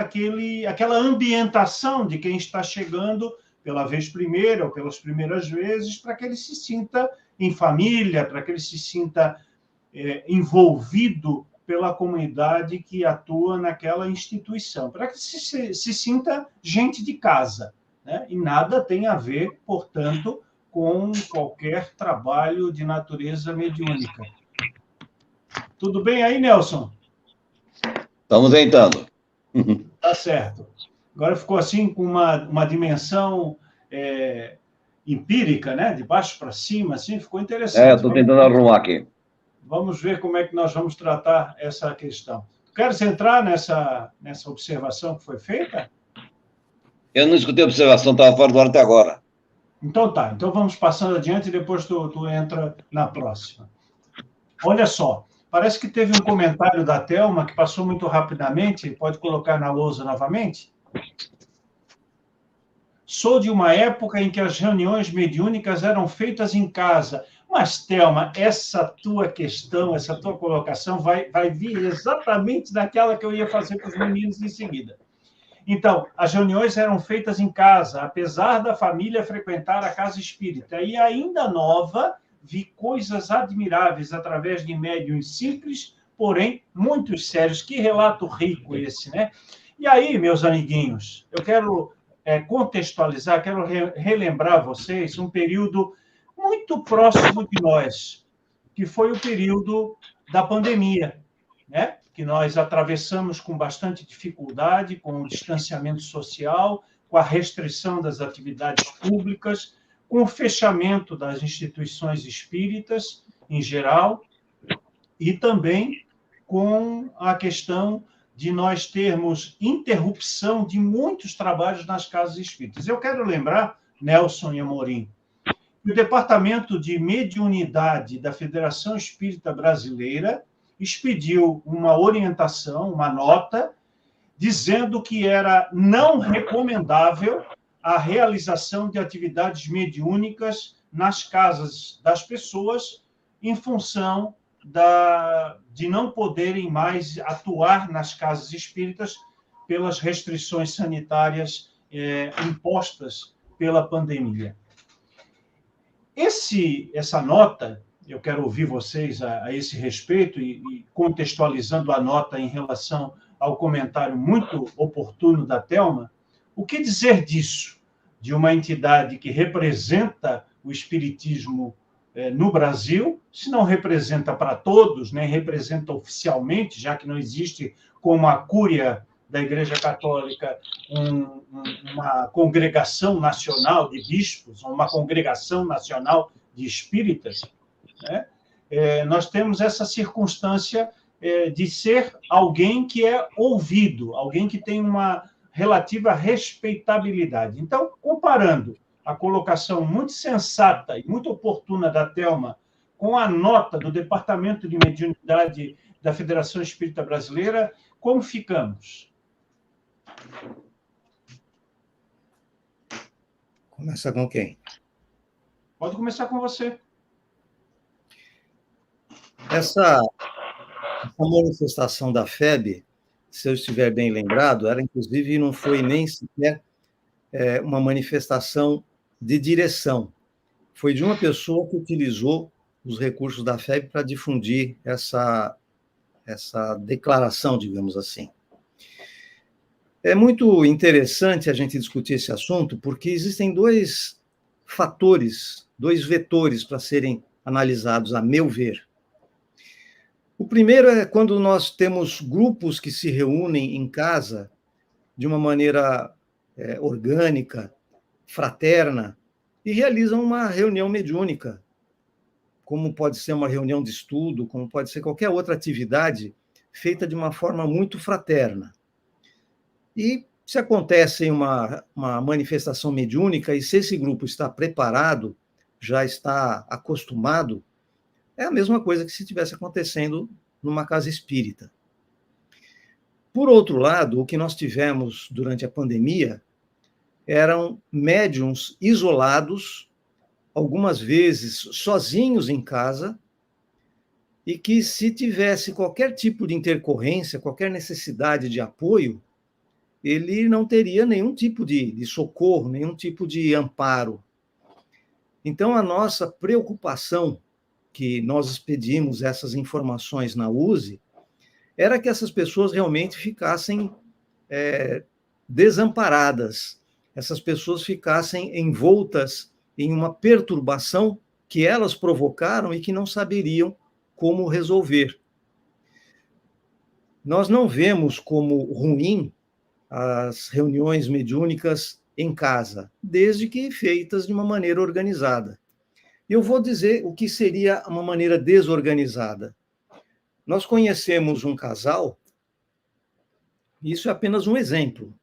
aquela ambientação de quem está chegando pela vez primeira ou pelas primeiras vezes, para que ele se sinta em família, para que ele se sinta envolvido pela comunidade que atua naquela instituição, para que se sinta gente de casa, né? E nada tem a ver, portanto, com qualquer trabalho de natureza mediúnica. Tudo bem aí, Nelson? Estamos tentando. Tá certo. Agora ficou assim com uma dimensão empírica, né? De baixo para cima, assim, ficou interessante. Estou tentando arrumar aqui. Vamos ver como é que nós vamos tratar essa questão. Queres entrar nessa observação que foi feita? Eu não escutei a observação, estava fora do ar até agora. Então tá, então vamos passando adiante e depois tu entra na próxima. Olha só, parece que teve um comentário da Thelma que passou muito rapidamente, pode colocar na lousa novamente? Sou de uma época em que as reuniões mediúnicas eram feitas em casa. Mas, Thelma, essa tua questão, essa tua colocação vai vir exatamente daquela que eu ia fazer para os meninos em seguida. Então, as reuniões eram feitas em casa, apesar da família frequentar a casa espírita. E ainda nova, vi coisas admiráveis através de médiuns simples, porém muito sérios. Que relato rico esse, né? E aí, meus amiguinhos, eu quero contextualizar, quero relembrar a vocês um período muito próximo de nós, que foi o período da pandemia, né? Que nós atravessamos com bastante dificuldade, com o distanciamento social, com a restrição das atividades públicas, com o fechamento das instituições espíritas em geral, e também com a questão de nós termos interrupção de muitos trabalhos nas casas espíritas. Eu quero lembrar, Nelson e Amorim, que o Departamento de Mediunidade da Federação Espírita Brasileira expediu uma orientação, uma nota, dizendo que era não recomendável a realização de atividades mediúnicas nas casas das pessoas, em função de não poderem mais atuar nas casas espíritas pelas restrições sanitárias impostas pela pandemia. Essa nota, eu quero ouvir vocês a esse respeito e contextualizando a nota em relação ao comentário muito oportuno da Thelma, o que dizer disso? De uma entidade que representa o espiritismo no Brasil, se não representa para todos, nem representa oficialmente, já que não existe como a cúria da Igreja Católica uma congregação nacional de bispos, uma congregação nacional de espíritas, né? Nós temos essa circunstância de ser alguém que é ouvido, alguém que tem uma relativa respeitabilidade. Então, comparando a colocação muito sensata e muito oportuna da Thelma com a nota do Departamento de Mediunidade da Federação Espírita Brasileira, como ficamos? Começa com quem? Pode começar com você. Essa manifestação da FEB, se eu estiver bem lembrado, ela, inclusive, não foi nem sequer uma manifestação de direção. Foi de uma pessoa que utilizou os recursos da FEB para difundir essa declaração, digamos assim. É muito interessante a gente discutir esse assunto, porque existem dois fatores, dois vetores para serem analisados, a meu ver. O primeiro é quando nós temos grupos que se reúnem em casa de uma maneira orgânica, fraterna, e realizam uma reunião mediúnica, como pode ser uma reunião de estudo, como pode ser qualquer outra atividade feita de uma forma muito fraterna. E se acontece uma manifestação mediúnica, e se esse grupo está preparado, já está acostumado, é a mesma coisa que se estivesse acontecendo numa casa espírita. Por outro lado, o que nós tivemos durante a pandemia eram médiuns isolados, algumas vezes sozinhos em casa, e que se tivesse qualquer tipo de intercorrência, qualquer necessidade de apoio, ele não teria nenhum tipo de socorro, nenhum tipo de amparo. Então, a nossa preocupação, que nós expedimos essas informações na USE, era que essas pessoas realmente ficassem desamparadas, essas pessoas ficassem envoltas em uma perturbação que elas provocaram e que não saberiam como resolver. Nós não vemos como ruim as reuniões mediúnicas em casa, desde que feitas de uma maneira organizada. Eu vou dizer o que seria uma maneira desorganizada. Nós conhecemos um casal, isso é apenas um exemplo.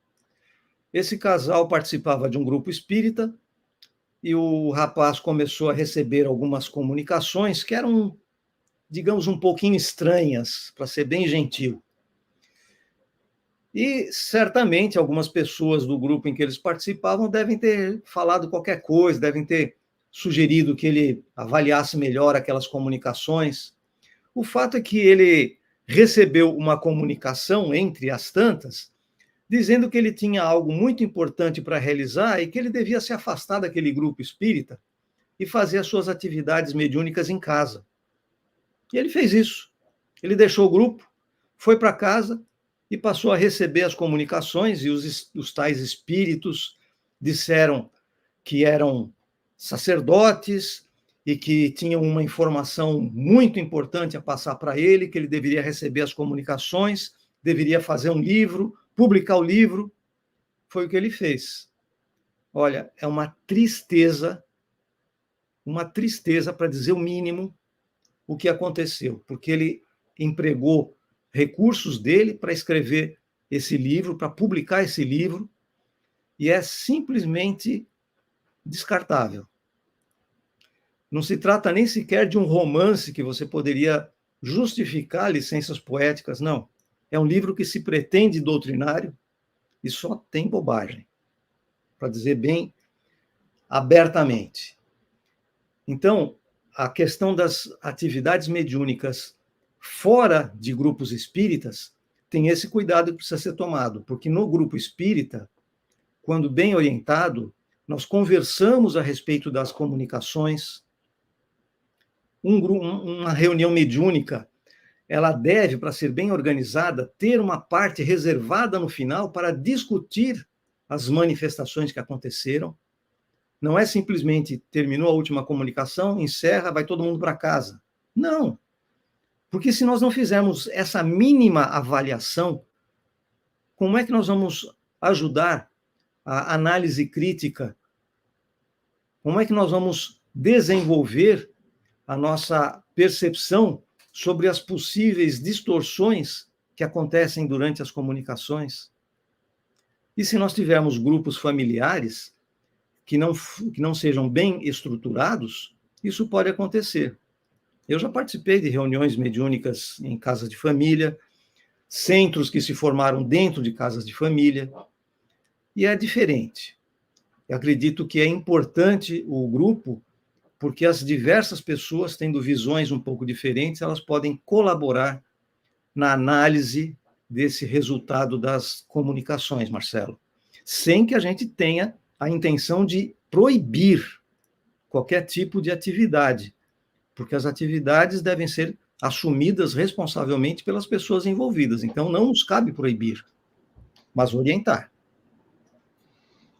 Esse casal participava de um grupo espírita e o rapaz começou a receber algumas comunicações que eram, digamos, um pouquinho estranhas, para ser bem gentil. E, certamente, algumas pessoas do grupo em que eles participavam devem ter falado qualquer coisa, devem ter sugerido que ele avaliasse melhor aquelas comunicações. O fato é que ele recebeu uma comunicação, entre as tantas, dizendo que ele tinha algo muito importante para realizar e que ele devia se afastar daquele grupo espírita e fazer as suas atividades mediúnicas em casa. E ele fez isso. Ele deixou o grupo, foi para casa e passou a receber as comunicações, e os tais espíritos disseram que eram sacerdotes e que tinham uma informação muito importante a passar para ele, que ele deveria receber as comunicações, deveria fazer um livro, publicar o livro. Foi o que ele fez. Olha, é uma tristeza para dizer o mínimo, o que aconteceu, porque ele empregou recursos dele para escrever esse livro, para publicar esse livro, e é simplesmente descartável. Não se trata nem sequer de um romance que você poderia justificar licenças poéticas, não. É um livro que se pretende doutrinário e só tem bobagem, para dizer bem abertamente. Então, a questão das atividades mediúnicas fora de grupos espíritas tem esse cuidado que precisa ser tomado, porque no grupo espírita, quando bem orientado, nós conversamos a respeito das comunicações. Uma reunião mediúnica, ela deve, para ser bem organizada, ter uma parte reservada no final para discutir as manifestações que aconteceram. Não é simplesmente terminou a última comunicação, encerra, vai todo mundo para casa. Não. Porque se nós não fizermos essa mínima avaliação, como é que nós vamos ajudar a análise crítica? Como é que nós vamos desenvolver a nossa percepção sobre as possíveis distorções que acontecem durante as comunicações? E se nós tivermos grupos familiares que não sejam bem estruturados, isso pode acontecer. Eu já participei de reuniões mediúnicas em casas de família, centros que se formaram dentro de casas de família, e é diferente. Eu acredito que é importante o grupo, porque as diversas pessoas, tendo visões um pouco diferentes, elas podem colaborar na análise desse resultado das comunicações, Marcelo, sem que a gente tenha a intenção de proibir qualquer tipo de atividade, porque as atividades devem ser assumidas responsavelmente pelas pessoas envolvidas. Então, não nos cabe proibir, mas orientar.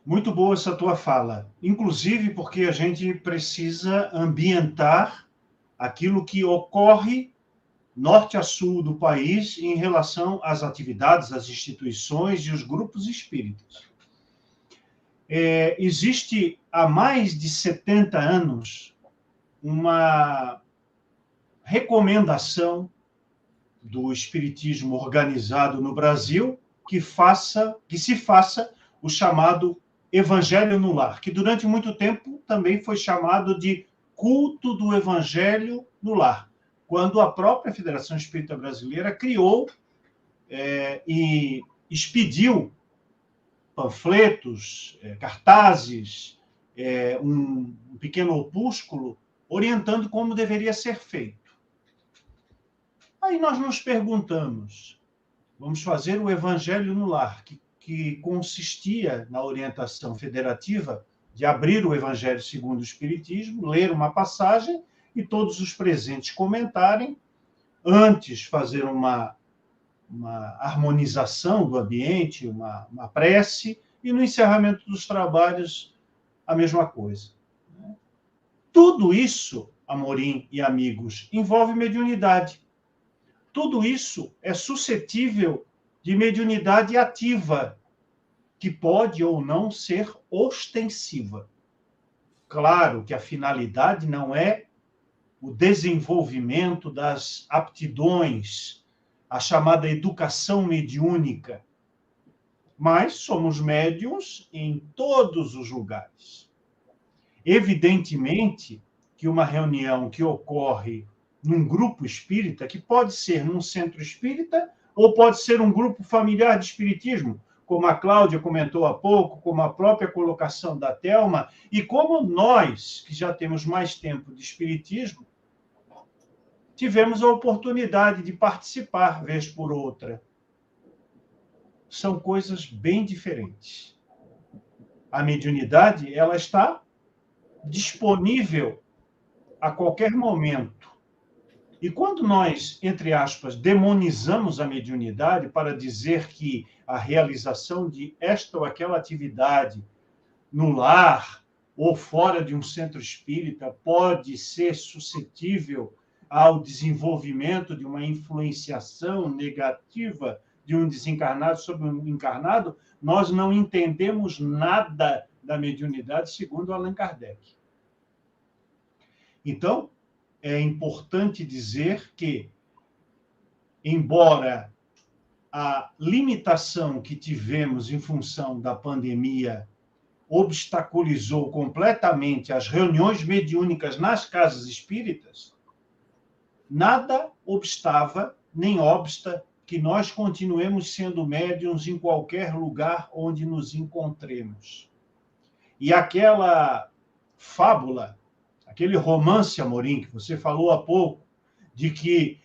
Muito boa essa tua fala, inclusive porque a gente precisa ambientar aquilo que ocorre norte a sul do país, em relação às atividades, às instituições e os grupos espíritas. Existe há mais de 70 anos uma recomendação do espiritismo organizado no Brasil que se faça o chamado Evangelho no Lar, que durante muito tempo também foi chamado de culto do Evangelho no Lar, quando a própria Federação Espírita Brasileira criou e expediu panfletos, cartazes, um pequeno opúsculo orientando como deveria ser feito. Aí nós nos perguntamos, vamos fazer o Evangelho no Lar, que consistia na orientação federativa de abrir o Evangelho segundo o Espiritismo, ler uma passagem e todos os presentes comentarem, antes fazer uma harmonização do ambiente, uma prece, e no encerramento dos trabalhos, a mesma coisa. Tudo isso, Amorim e amigos, envolve mediunidade. Tudo isso é suscetível de mediunidade ativa, que pode ou não ser ostensiva. Claro que a finalidade não é o desenvolvimento das aptidões, a chamada educação mediúnica, mas somos médiuns em todos os lugares. Evidentemente que uma reunião que ocorre num grupo espírita, que pode ser num centro espírita, ou pode ser um grupo familiar de espiritismo, como a Cláudia comentou há pouco, como a própria colocação da Thelma, e como nós, que já temos mais tempo de espiritismo, tivemos a oportunidade de participar, vez por outra. São coisas bem diferentes. A mediunidade, ela está disponível a qualquer momento. E quando nós, entre aspas, demonizamos a mediunidade para dizer que a realização de esta ou aquela atividade no lar ou fora de um centro espírita pode ser suscetível ao desenvolvimento de uma influenciação negativa de um desencarnado sobre um encarnado, nós não entendemos nada da mediunidade, segundo Allan Kardec. Então, é importante dizer que, embora a limitação que tivemos em função da pandemia obstaculizou completamente as reuniões mediúnicas nas casas espíritas, nada obstava, nem obsta, que nós continuemos sendo médiuns em qualquer lugar onde nos encontremos. E aquela fábula, aquele romance, Amorim, que você falou há pouco, de que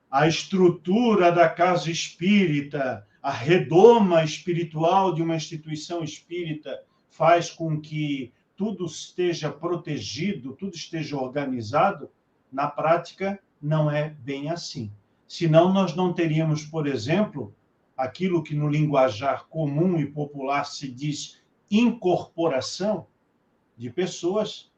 a estrutura da casa espírita, a redoma espiritual de uma instituição espírita faz com que tudo esteja protegido, tudo esteja organizado, na prática não é bem assim. Senão nós não teríamos, por exemplo, aquilo que no linguajar comum e popular se diz incorporação de pessoas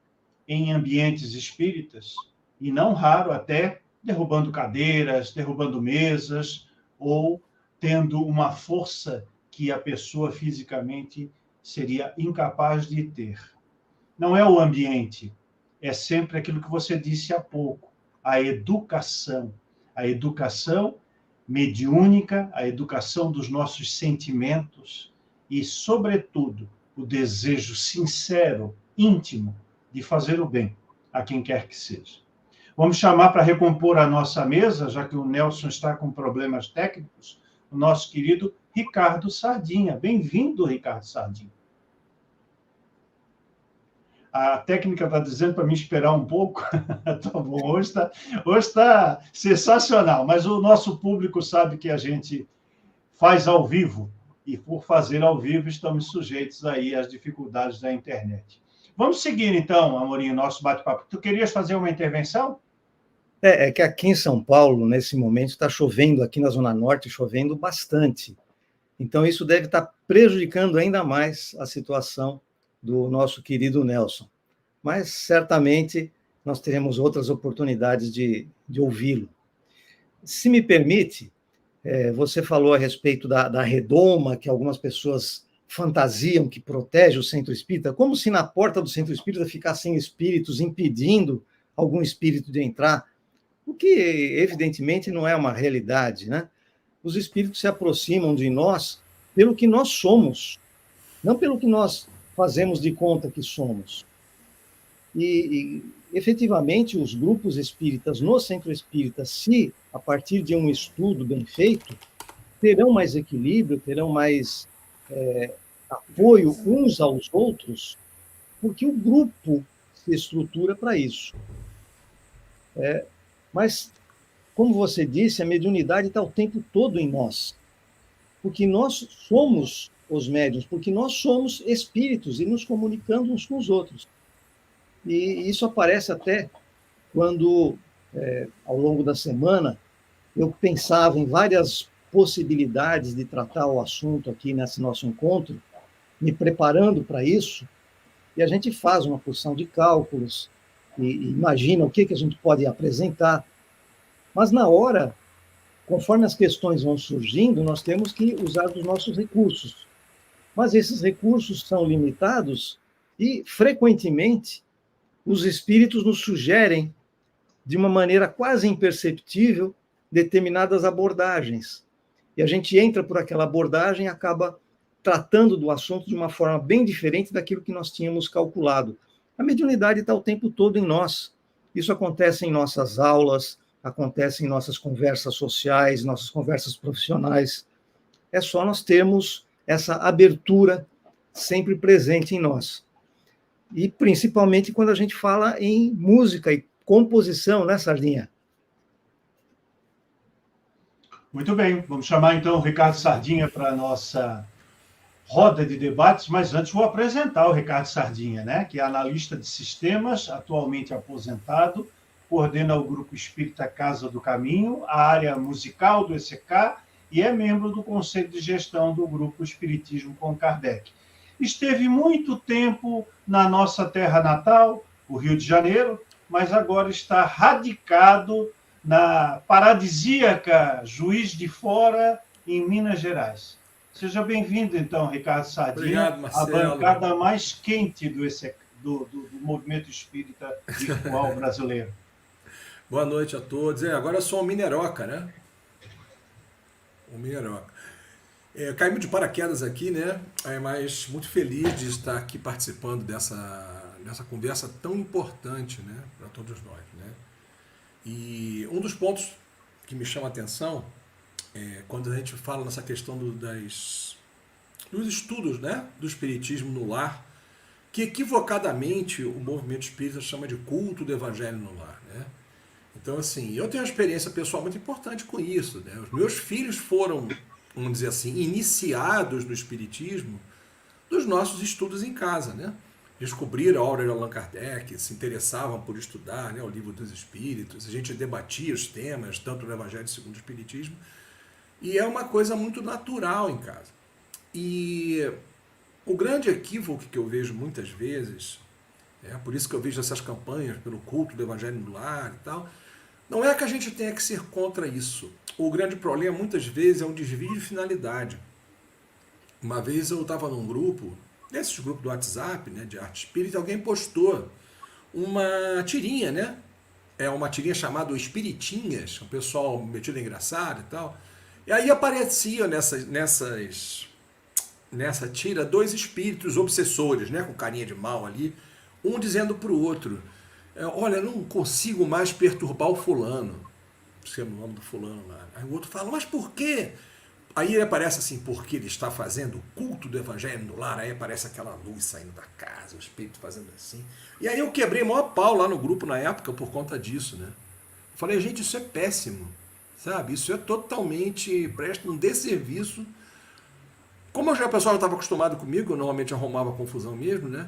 em ambientes espíritas, e não raro até derrubando cadeiras, derrubando mesas, ou tendo uma força que a pessoa fisicamente seria incapaz de ter. Não é o ambiente, é sempre aquilo que você disse há pouco, a educação mediúnica, a educação dos nossos sentimentos e, sobretudo, o desejo sincero, íntimo, de fazer o bem a quem quer que seja. Vamos chamar para recompor a nossa mesa, já que o Nelson está com problemas técnicos, o nosso querido Ricardo Sardinha. Bem-vindo, Ricardo Sardinha. A técnica está dizendo para me esperar um pouco. Tá bom, hoje está sensacional, mas o nosso público sabe que a gente faz ao vivo, e por fazer ao vivo estamos sujeitos aí às dificuldades da internet. Vamos seguir, então, Amorim, nosso bate-papo. Tu querias fazer uma intervenção? É que aqui em São Paulo, nesse momento, está chovendo, aqui na Zona Norte, chovendo bastante. Então, isso deve estar prejudicando ainda mais a situação do nosso querido Nelson. Mas, certamente, nós teremos outras oportunidades de ouvi-lo. Se me permite, você falou a respeito da redoma, que algumas pessoas fantasiam que protege o centro espírita, como se na porta do centro espírita ficassem espíritos impedindo algum espírito de entrar, o que evidentemente não é uma realidade, né? Os espíritos se aproximam de nós pelo que nós somos, não pelo que nós fazemos de conta que somos. E efetivamente, os grupos espíritas no centro espírita, se a partir de um estudo bem feito, terão mais equilíbrio, terão mais apoio uns aos outros, porque o grupo se estrutura para isso. Mas, como você disse, a mediunidade está o tempo todo em nós, porque nós somos os médiuns, porque nós somos espíritos e nos comunicamos uns com os outros. E isso aparece até quando, ao longo da semana, eu pensava em várias possibilidades de tratar o assunto aqui nesse nosso encontro, me preparando para isso, e a gente faz uma porção de cálculos, e imagina o que a gente pode apresentar, mas na hora, conforme as questões vão surgindo, nós temos que usar dos nossos recursos. Mas esses recursos são limitados e, frequentemente, os espíritos nos sugerem, de uma maneira quase imperceptível, determinadas abordagens. E a gente entra por aquela abordagem e acaba tratando do assunto de uma forma bem diferente daquilo que nós tínhamos calculado. A mediunidade está o tempo todo em nós. Isso acontece em nossas aulas, acontece em nossas conversas sociais, nossas conversas profissionais. É só nós termos essa abertura sempre presente em nós. E principalmente quando a gente fala em música e composição, né, Sardinha? Muito bem, vamos chamar então o Ricardo Sardinha para a nossa roda de debates, mas antes vou apresentar o Ricardo Sardinha, né, que é analista de sistemas, atualmente aposentado, coordena o Grupo Espírita Casa do Caminho, a área musical do ECK e é membro do Conselho de Gestão do Grupo Espiritismo com Kardec. Esteve muito tempo na nossa terra natal, o Rio de Janeiro, mas agora está radicado na paradisíaca Juiz de Fora, em Minas Gerais. Seja bem-vindo, então, Ricardo Sardinha, Obrigado, Marcelo. a bancada mais quente do movimento espírita virtual brasileiro. Boa noite a todos. Agora eu sou um mineroca, né? Um mineroca. Caímos de paraquedas aqui, né? Mas muito feliz de estar aqui participando dessa conversa tão importante, né? Para todos nós, né? E um dos pontos que me chama a atenção é quando a gente fala nessa questão dos estudos, né? Do espiritismo no lar, que equivocadamente o movimento espírita chama de culto do evangelho no lar, né? Então, assim, eu tenho uma experiência pessoal muito importante com isso, né? Os meus filhos foram, vamos dizer assim, iniciados no espiritismo dos nossos estudos em casa, né? Descobriram a obra de Allan Kardec, se interessavam por estudar, né, o Livro dos Espíritos, a gente debatia os temas, tanto no Evangelho segundo o Espiritismo, e é uma coisa muito natural em casa. E o grande equívoco que eu vejo muitas vezes, por isso que eu vejo essas campanhas pelo culto do Evangelho no lar e tal, não é que a gente tenha que ser contra isso. O grande problema, muitas vezes, é um desvio de finalidade. Uma vez eu estava num grupo, nesses grupos do WhatsApp, né, de arte espírita, alguém postou uma tirinha, né? Uma tirinha chamada Espiritinhas, o pessoal metido engraçado e tal. E aí apareciam nessa tira dois espíritos obsessores, né, com carinha de mal ali, um dizendo para o outro, olha, não consigo mais perturbar o fulano, esqueci o nome do fulano lá. Aí o outro fala, mas por quê? Aí ele aparece assim, porque ele está fazendo o culto do evangelho no lar, aí aparece aquela luz saindo da casa, o espírito fazendo assim. E aí eu quebrei maior pau lá no grupo na época por conta disso, né? Eu falei, gente, isso é péssimo, sabe? Isso é totalmente, presta um desserviço. Como o pessoal já estava acostumado comigo, eu normalmente arrumava confusão mesmo, né?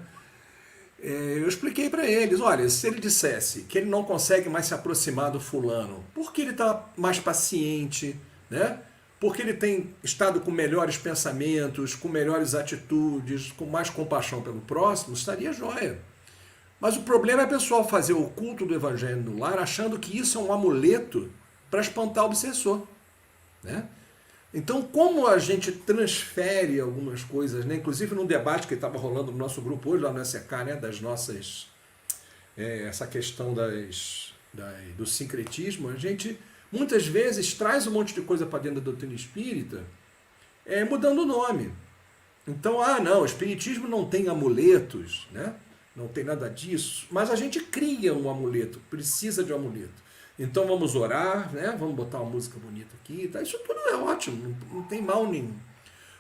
Eu expliquei para eles, olha, se ele dissesse que ele não consegue mais se aproximar do fulano, porque ele está mais paciente, né? Porque ele tem estado com melhores pensamentos, com melhores atitudes, com mais compaixão pelo próximo, estaria jóia. Mas o problema é o pessoal fazer o culto do evangelho no lar achando que isso é um amuleto para espantar o obsessor, né? Então, como a gente transfere algumas coisas, né? Inclusive num debate que estava rolando no nosso grupo hoje, lá no SEK, né? Das nossas... essa questão do sincretismo, a gente muitas vezes traz um monte de coisa para dentro da doutrina espírita, mudando o nome. Então, não, o espiritismo não tem amuletos, né? Não tem nada disso, mas a gente cria um amuleto, precisa de um amuleto. Então vamos orar, né? Vamos botar uma música bonita aqui, tá? Isso tudo é ótimo, não tem mal nenhum.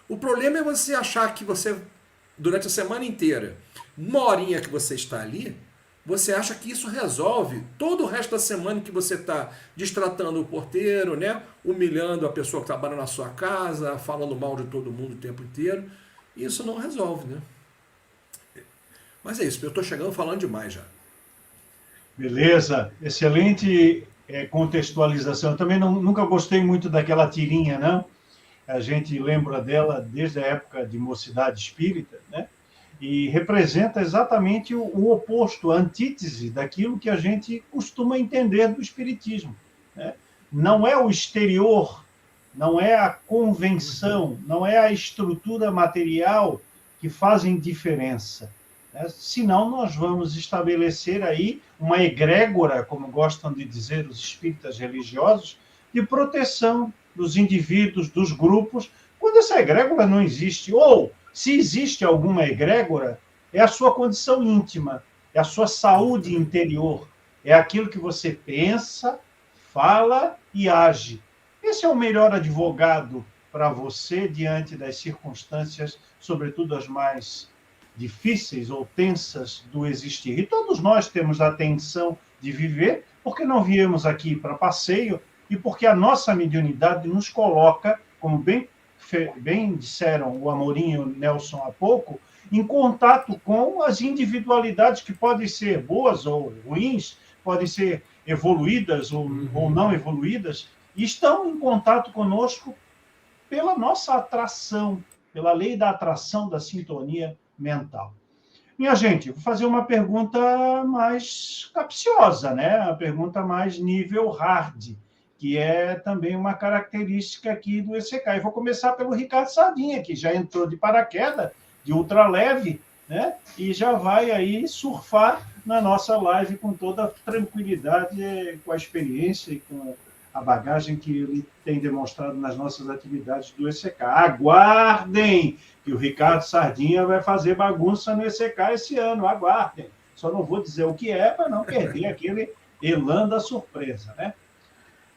O problema é você achar que você, durante a semana inteira, uma horinha que você está ali, você acha que isso resolve todo o resto da semana que você está destratando o porteiro, né? Humilhando a pessoa que trabalha na sua casa, falando mal de todo mundo o tempo inteiro. Isso não resolve, né? Mas é isso, eu estou chegando falando demais já. Beleza, excelente contextualização. Eu também nunca gostei muito daquela tirinha, não? A gente lembra dela desde a época de Mocidade Espírita, né? E representa exatamente o oposto, a antítese daquilo que a gente costuma entender do Espiritismo, né? Não é o exterior, não é a convenção, não é a estrutura material que fazem diferença, né? Senão nós vamos estabelecer aí uma egrégora, como gostam de dizer os espíritas religiosos, de proteção dos indivíduos, dos grupos, quando essa egrégora não existe. Ou, se existe alguma egrégora, é a sua condição íntima, é a sua saúde interior, é aquilo que você pensa, fala e age. Esse é o melhor advogado para você diante das circunstâncias, sobretudo as mais difíceis ou tensas do existir. E todos nós temos a tensão de viver, porque não viemos aqui para passeio e porque a nossa mediunidade nos coloca, como bem disseram o Amorim e o Nelson há pouco, em contato com as individualidades que podem ser boas ou ruins, podem ser evoluídas ou não evoluídas, e estão em contato conosco pela nossa atração, pela lei da atração da sintonia mental. Minha gente, vou fazer uma pergunta mais capciosa, né? Uma pergunta mais nível hard, que é também uma característica aqui do ECK. E vou começar pelo Ricardo Sardinha, que já entrou de paraquedas, de ultraleve, né? E já vai aí surfar na nossa live com toda a tranquilidade, com a experiência e com a bagagem que ele tem demonstrado nas nossas atividades do ECK. Aguardem, que o Ricardo Sardinha vai fazer bagunça no ECK esse ano, aguardem. Só não vou dizer o que é para não perder aquele elan da surpresa, né?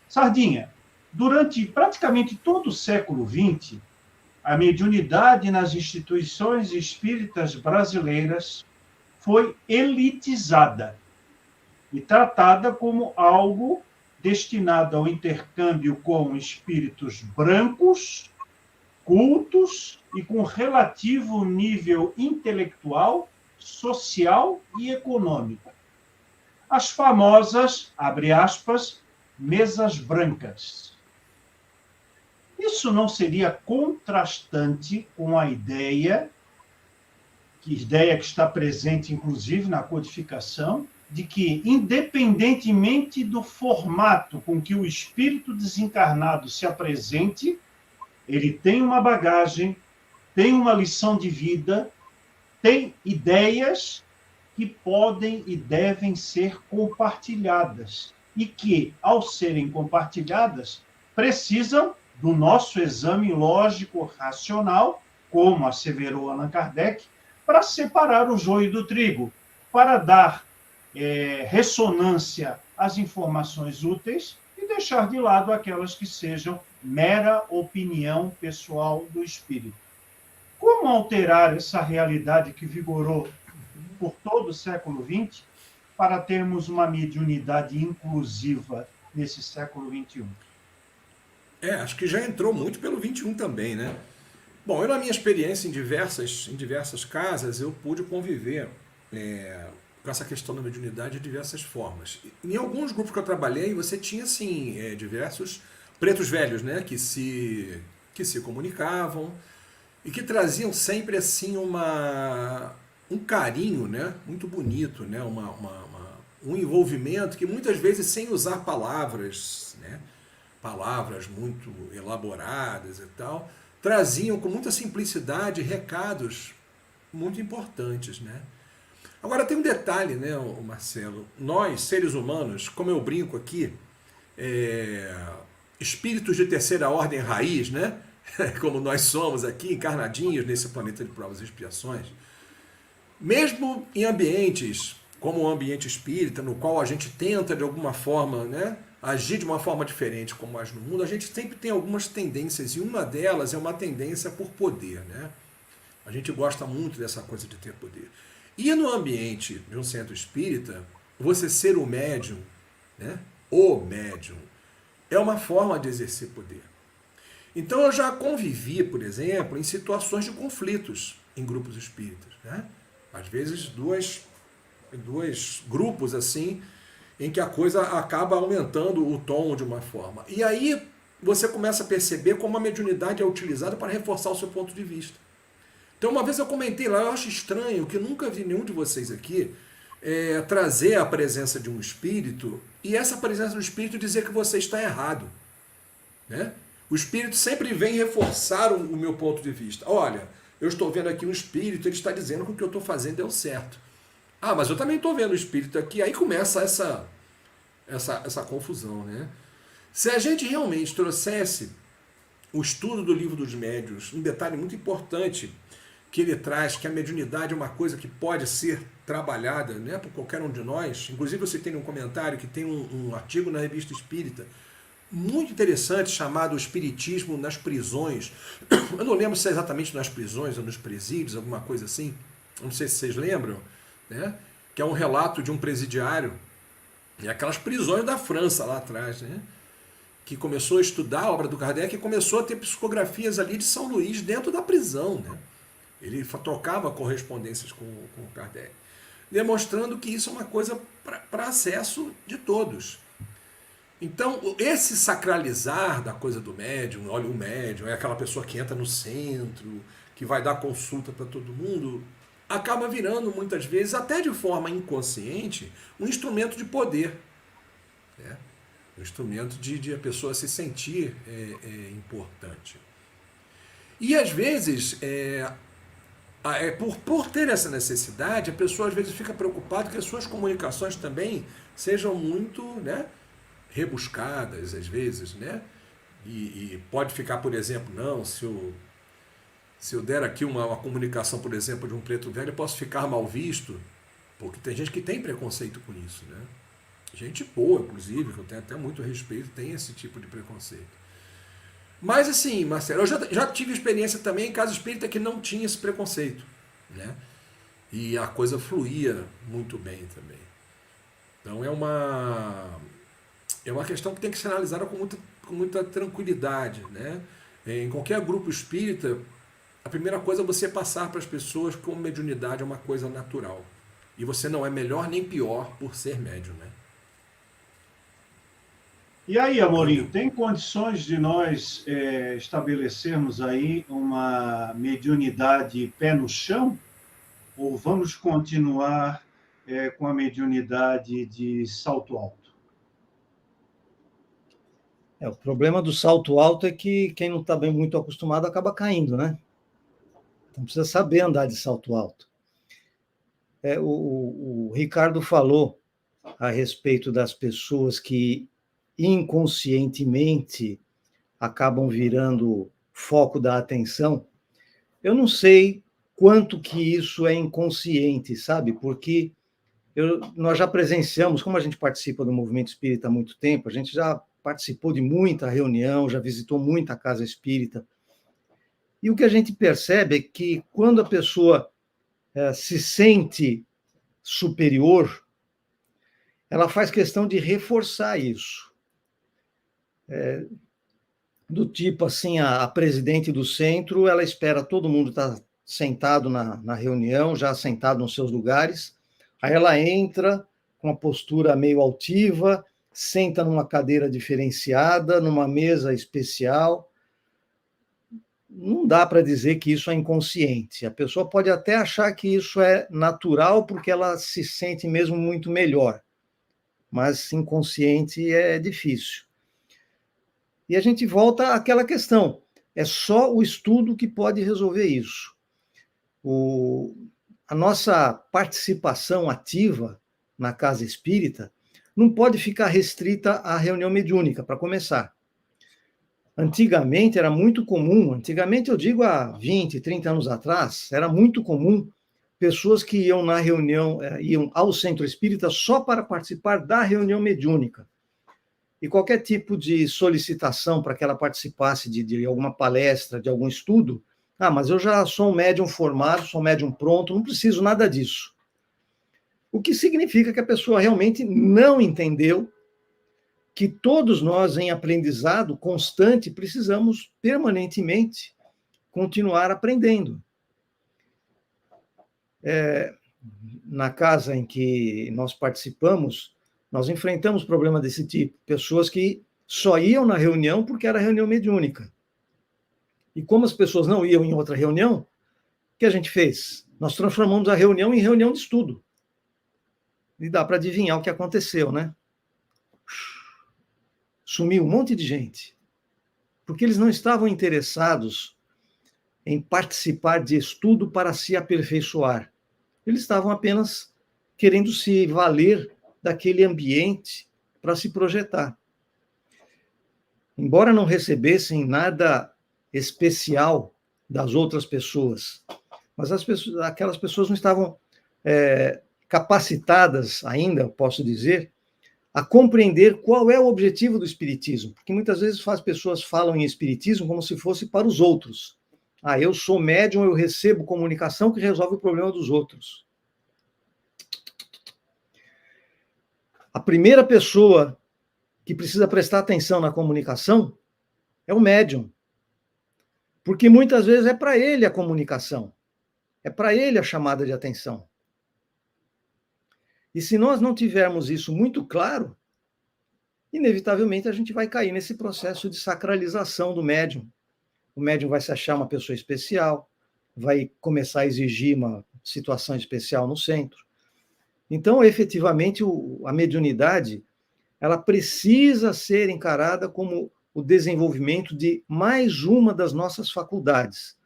Sardinha, durante praticamente todo o século XX, a mediunidade nas instituições espíritas brasileiras foi elitizada e tratada como algo destinado ao intercâmbio com espíritos brancos, cultos e com relativo nível intelectual, social e econômico. As famosas, abre aspas, mesas brancas. Isso não seria contrastante com a ideia que está presente, inclusive, na codificação, de que, independentemente do formato com que o espírito desencarnado se apresente, ele tem uma bagagem, tem uma lição de vida, tem ideias que podem e devem ser compartilhadas e que, ao serem compartilhadas, precisam do nosso exame lógico racional, como asseverou Allan Kardec, para separar o joio do trigo, para dar ressonância às informações úteis e deixar de lado aquelas que sejam mera opinião pessoal do espírito. Como alterar essa realidade que vigorou por todo o século XX para termos uma mediunidade inclusiva nesse século XXI? Acho que já entrou muito pelo 21 também, né? Bom, eu na minha experiência em diversas casas, eu pude conviver com essa questão da mediunidade de diversas formas. Em alguns grupos que eu trabalhei, você tinha, assim, diversos pretos velhos, né? Que se comunicavam e que traziam sempre, assim, um carinho, né? Muito bonito, né? Um envolvimento que muitas vezes sem usar palavras, né? palavras muito elaboradas e tal, traziam com muita simplicidade recados muito importantes, né? Agora tem um detalhe, né, Marcelo? Nós, seres humanos, como eu brinco aqui, espíritos de terceira ordem raiz, né? Como nós somos aqui, encarnadinhos nesse planeta de provas e expiações, mesmo em ambientes como o ambiente espírita, no qual a gente tenta de alguma forma, né, agir de uma forma diferente como age no mundo, a gente sempre tem algumas tendências, e uma delas é uma tendência por poder, né? A gente gosta muito dessa coisa de ter poder. E no ambiente de um centro espírita, você ser o médium, né, o médium, é uma forma de exercer poder. Então eu já convivi, por exemplo, em situações de conflitos em grupos espíritas, né? Às vezes dois grupos assim, em que a coisa acaba aumentando o tom de uma forma. E aí você começa a perceber como a mediunidade é utilizada para reforçar o seu ponto de vista. Então uma vez eu comentei lá, eu acho estranho que nunca vi nenhum de vocês aqui trazer a presença de um espírito e essa presença do espírito dizer que você está errado, né? O espírito sempre vem reforçar o meu ponto de vista. Olha, eu estou vendo aqui um espírito, ele está dizendo que o que eu estou fazendo deu certo. Ah, mas eu também estou vendo o espírito aqui. Aí começa essa confusão, né? Se a gente realmente trouxesse o estudo do Livro dos Médiuns, um detalhe muito importante que ele traz, que a mediunidade é uma coisa que pode ser trabalhada, né, por qualquer um de nós. Inclusive você tem um comentário que tem um artigo na Revista Espírita muito interessante, chamado Espiritismo nas Prisões. Eu não lembro se é exatamente nas prisões ou nos presídios, alguma coisa assim. Não sei se vocês lembram, né? Que é um relato de um presidiário, e aquelas prisões da França lá atrás, né? Que começou a estudar a obra do Kardec e começou a ter psicografias ali de São Luís dentro da prisão, né? Ele trocava correspondências com o Kardec, demonstrando que isso é uma coisa para acesso de todos. Então, esse sacralizar da coisa do médium, olha, o médium é aquela pessoa que entra no centro, que vai dar consulta para todo mundo, acaba virando, muitas vezes, até de forma inconsciente, um instrumento de poder, né? Um instrumento de a pessoa se sentir importante. E, às vezes, por ter essa necessidade, a pessoa, às vezes, fica preocupada que as suas comunicações também sejam muito, né, rebuscadas, às vezes, né? E pode ficar, por exemplo, não, se eu der aqui uma comunicação, por exemplo, de um preto velho, eu posso ficar mal visto, porque tem gente que tem preconceito com isso, né? Gente boa, inclusive, que eu tenho até muito respeito, tem esse tipo de preconceito. Mas assim, Marcelo, eu já tive experiência também em casa espírita que não tinha esse preconceito, né? E a coisa fluía muito bem também. Então é uma questão que tem que ser analisada com muita tranquilidade, né? Em qualquer grupo espírita, a primeira coisa é você passar para as pessoas que a mediunidade é uma coisa natural. E você não é melhor nem pior por ser médium, né? E aí, Amorim, tem condições de nós estabelecermos aí uma mediunidade pé no chão? Ou vamos continuar com a mediunidade de salto alto? O problema do salto alto é que quem não está bem muito acostumado acaba caindo, né? Então precisa saber andar de salto alto. O Ricardo falou a respeito das pessoas que inconscientemente acabam virando foco da atenção. Eu não sei quanto que isso é inconsciente, sabe? Porque nós já presenciamos, como a gente participa do movimento espírita há muito tempo, a gente já participou de muita reunião, já visitou muita casa espírita, e o que a gente percebe é que quando a pessoa se sente superior, ela faz questão de reforçar isso. Do tipo assim, a presidente do centro, ela espera todo mundo estar sentado na reunião, já sentado nos seus lugares, aí ela entra com uma postura meio altiva, senta numa cadeira diferenciada, numa mesa especial. Não dá para dizer que isso é inconsciente. A pessoa pode até achar que isso é natural porque ela se sente mesmo muito melhor, mas inconsciente é difícil. E a gente volta àquela questão. É só o estudo que pode resolver isso. A nossa participação ativa na casa espírita não pode ficar restrita à reunião mediúnica, para começar. Antigamente era muito comum, antigamente eu digo há 20, 30 anos atrás, era muito comum pessoas que iam na reunião, iam ao centro espírita só para participar da reunião mediúnica. E qualquer tipo de solicitação para que ela participasse de alguma palestra, de algum estudo, mas eu já sou um médium formado, sou um médium pronto, não preciso nada disso. O que significa que a pessoa realmente não entendeu que todos nós, em aprendizado constante, precisamos permanentemente continuar aprendendo. Na casa em que nós participamos, nós enfrentamos problemas desse tipo. Pessoas que só iam na reunião porque era reunião mediúnica. E como as pessoas não iam em outra reunião, o que a gente fez? Nós transformamos a reunião em reunião de estudo. E dá para adivinhar o que aconteceu, né? Sumiu um monte de gente. Porque eles não estavam interessados em participar de estudo para se aperfeiçoar. Eles estavam apenas querendo se valer daquele ambiente para se projetar. Embora não recebessem nada especial das outras pessoas, mas aquelas pessoas não estavam capacitadas ainda, posso dizer, a compreender qual é o objetivo do espiritismo, porque muitas vezes as pessoas falam em espiritismo como se fosse para os outros. Eu sou médium, eu recebo comunicação que resolve o problema dos outros. A primeira pessoa que precisa prestar atenção na comunicação é o médium. Porque muitas vezes é para ele a comunicação, é para ele a chamada de atenção. E se nós não tivermos isso muito claro, inevitavelmente a gente vai cair nesse processo de sacralização do médium. O médium vai se achar uma pessoa especial, vai começar a exigir uma situação especial no centro. Então, efetivamente, a mediunidade, ela precisa ser encarada como o desenvolvimento de mais uma das nossas faculdades.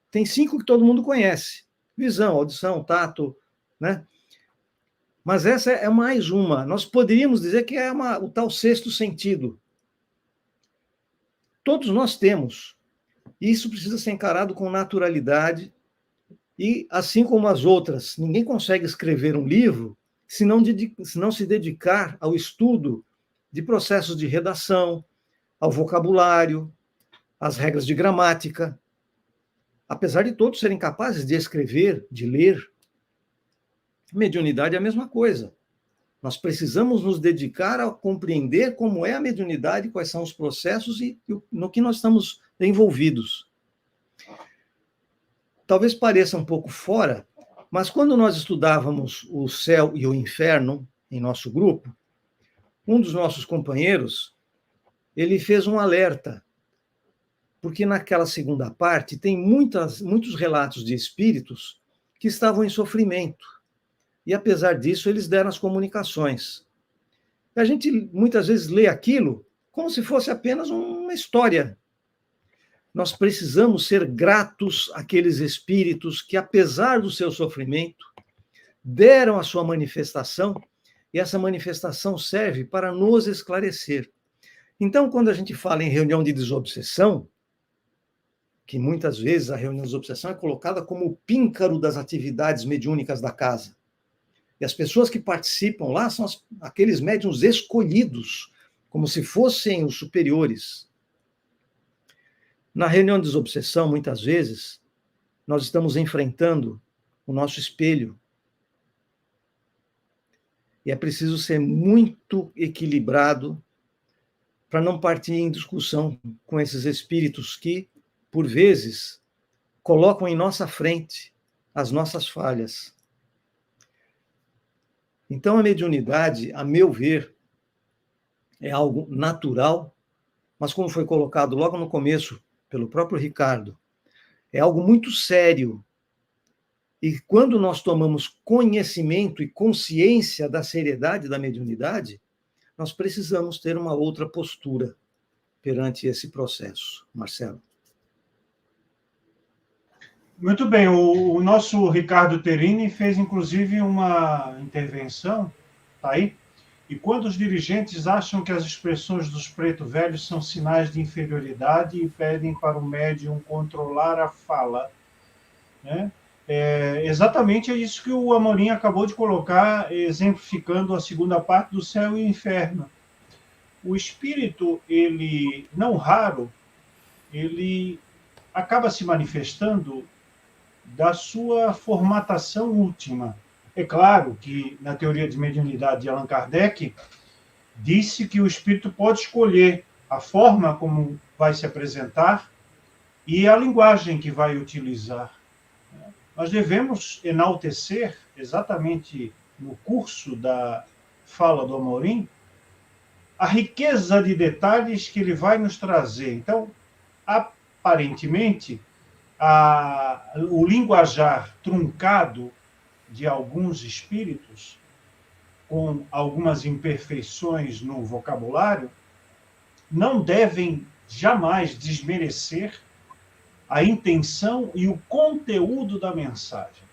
Tem 5 que todo mundo conhece: visão, audição, tato, né? Mas essa é mais uma. Nós poderíamos dizer que é o tal sexto sentido. Todos nós temos. Isso precisa ser encarado com naturalidade. E, assim como as outras, ninguém consegue escrever um livro se não se dedicar ao estudo de processos de redação, ao vocabulário, às regras de gramática. Apesar de todos serem capazes de escrever, de ler, mediunidade é a mesma coisa. Nós precisamos nos dedicar a compreender como é a mediunidade, quais são os processos e no que nós estamos envolvidos. Talvez pareça um pouco fora, mas quando nós estudávamos o céu e o inferno em nosso grupo, um dos nossos companheiros, ele fez um alerta, porque naquela segunda parte tem muitos relatos de espíritos que estavam em sofrimento. E, apesar disso, eles deram as comunicações. A gente, muitas vezes, lê aquilo como se fosse apenas uma história. Nós precisamos ser gratos àqueles espíritos que, apesar do seu sofrimento, deram a sua manifestação, e essa manifestação serve para nos esclarecer. Então, quando a gente fala em reunião de desobsessão, que muitas vezes a reunião de desobsessão é colocada como o píncaro das atividades mediúnicas da casa, e as pessoas que participam lá são aqueles médiuns escolhidos, como se fossem os superiores. Na reunião de desobsessão, muitas vezes, nós estamos enfrentando o nosso espelho. E é preciso ser muito equilibrado para não partir em discussão com esses espíritos que, por vezes, colocam em nossa frente as nossas falhas. Então, a mediunidade, a meu ver, é algo natural, mas como foi colocado logo no começo pelo próprio Ricardo, é algo muito sério. E quando nós tomamos conhecimento e consciência da seriedade da mediunidade, nós precisamos ter uma outra postura. perante esse processo, Marcelo? Muito bem, o nosso Ricardo Terini fez, inclusive, uma intervenção, tá aí? E quando os dirigentes acham que as expressões dos preto velhos são sinais de inferioridade e pedem para o médium controlar a fala, né? Exatamente é isso que o Amorim acabou de colocar, exemplificando a segunda parte do céu e inferno. O espírito, ele, não raro, ele acaba se manifestando da sua formatação última. É claro que, na teoria de mediunidade de Allan Kardec, disse que o espírito pode escolher a forma como vai se apresentar e a linguagem que vai utilizar. Nós devemos enaltecer, exatamente no curso da fala do Amorim, a riqueza de detalhes que ele vai nos trazer. Então, aparentemente, o linguajar truncado de alguns espíritos, com algumas imperfeições no vocabulário, não devem jamais desmerecer a intenção e o conteúdo da mensagem.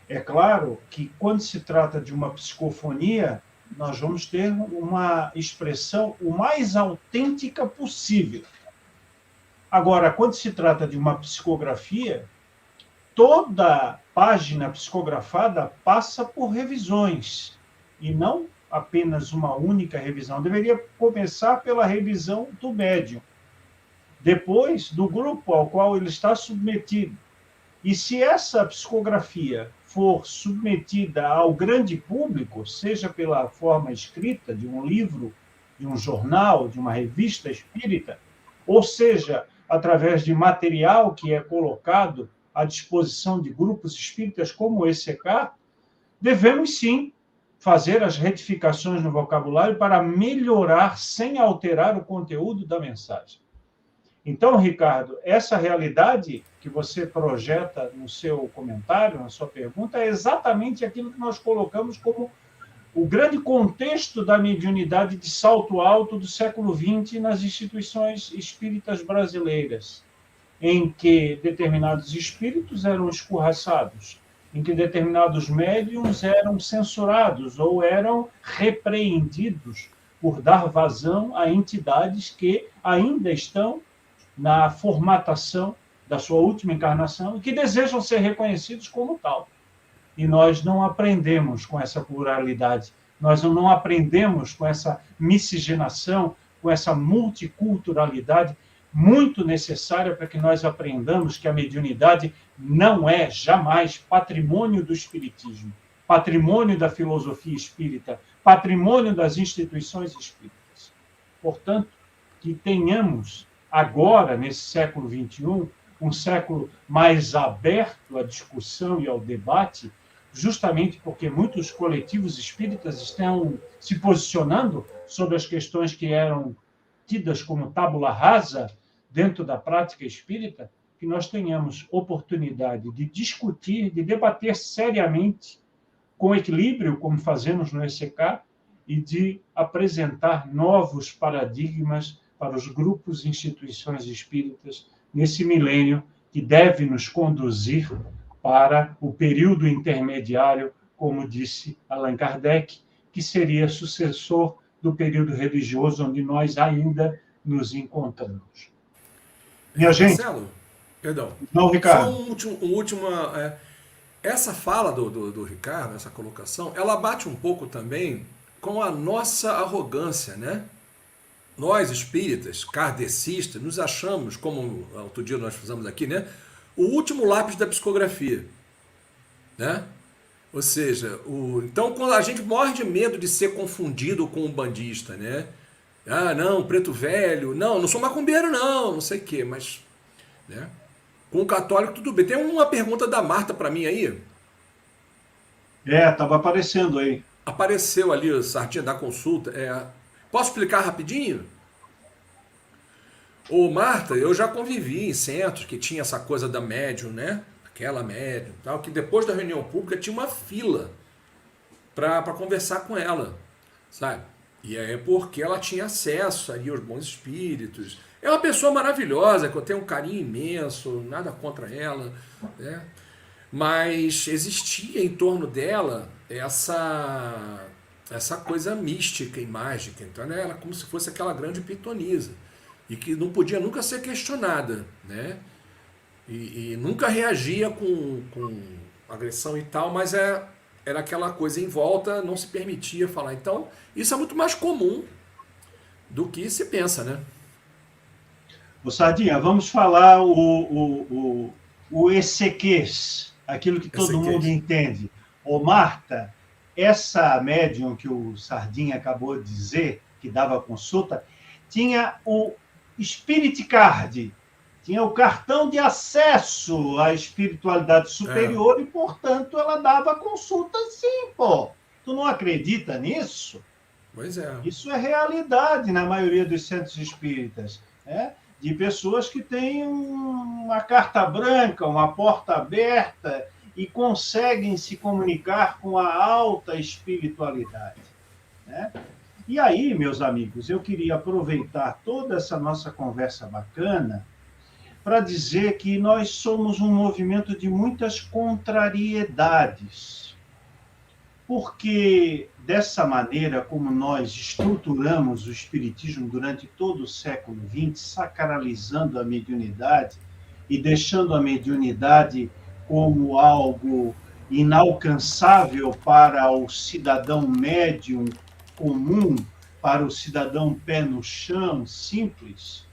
É claro que, quando se trata de uma psicofonia, nós vamos ter uma expressão o mais autêntica possível. Agora, quando se trata de uma psicografia, toda página psicografada passa por revisões, e não apenas uma única revisão. Deveria começar pela revisão do médium, depois do grupo ao qual ele está submetido. E se essa psicografia for submetida ao grande público, seja pela forma escrita de um livro, de um jornal, de uma revista espírita, ou seja, através de material que é colocado à disposição de grupos espíritas como o ECK, devemos sim fazer as retificações no vocabulário para melhorar sem alterar o conteúdo da mensagem. Então, Ricardo, essa realidade que você projeta no seu comentário, na sua pergunta, é exatamente aquilo que nós colocamos como o grande contexto da mediunidade de salto alto do século XX nas instituições espíritas brasileiras, em que determinados espíritos eram escorraçados, em que determinados médiuns eram censurados ou eram repreendidos por dar vazão a entidades que ainda estão na formatação da sua última encarnação e que desejam ser reconhecidos como tal. E nós não aprendemos com essa pluralidade, nós não aprendemos com essa miscigenação, com essa multiculturalidade muito necessária para que nós aprendamos que a mediunidade não é jamais patrimônio do espiritismo, patrimônio da filosofia espírita, patrimônio das instituições espíritas. Portanto, que tenhamos agora, nesse século XXI, um século mais aberto à discussão e ao debate, justamente porque muitos coletivos espíritas estão se posicionando sobre as questões que eram tidas como tábula rasa dentro da prática espírita, que nós tenhamos oportunidade de discutir, de debater seriamente, com equilíbrio, como fazemos no ECK, e de apresentar novos paradigmas para os grupos e instituições espíritas nesse milênio que deve nos conduzir para o período intermediário, como disse Allan Kardec, que seria sucessor do período religioso onde nós ainda nos encontramos. Minha gente... Marcelo, perdão. Não, Ricardo. Só um último... essa fala do Ricardo, essa colocação, ela bate um pouco também com a nossa arrogância, né? Nós, espíritas, kardecistas, nos achamos, como outro dia nós fizemos aqui, né? O último lápis da psicografia, né? Ou seja, então quando a gente morre de medo de ser confundido com um bandista, né? Ah, não, preto velho, não sou macumbeiro não sei o quê, mas, né? Com o católico tudo bem. Tem uma pergunta da Marta para mim aí. Estava aparecendo aí. Apareceu ali, o Sardinha da consulta. Posso explicar rapidinho? Ô, Marta, eu já convivi em centros que tinha essa coisa da médium, né? Aquela médium, tal, que depois da reunião pública tinha uma fila para conversar com ela, sabe? E é porque ela tinha acesso ali aos bons espíritos. É uma pessoa maravilhosa, que eu tenho um carinho imenso, nada contra ela, né? Mas existia em torno dela essa coisa mística e mágica. Então ela era como se fosse aquela grande pitonisa e que não podia nunca ser questionada, né? E nunca reagia com agressão e tal, mas era aquela coisa em volta, não se permitia falar. Então isso é muito mais comum do que se pensa, né? Ô, Sardinha, vamos falar o ECQs, aquilo que todo mundo entende. Ô, Marta, essa médium que o Sardinha acabou de dizer, que dava consulta, tinha o Spirit Card, tinha o cartão de acesso à espiritualidade superior e, portanto, ela dava consulta sim, pô. Tu não acredita nisso? Pois é. Isso é realidade na maioria dos centros espíritas, né? De pessoas que têm uma carta branca, uma porta aberta e conseguem se comunicar com a alta espiritualidade, né? E aí, meus amigos, eu queria aproveitar toda essa nossa conversa bacana para dizer que nós somos um movimento de muitas contrariedades. Porque, dessa maneira como nós estruturamos o espiritismo durante todo o século XX, sacralizando a mediunidade e deixando a mediunidade como algo inalcançável para o cidadão médium comum, para o cidadão pé no chão, simples,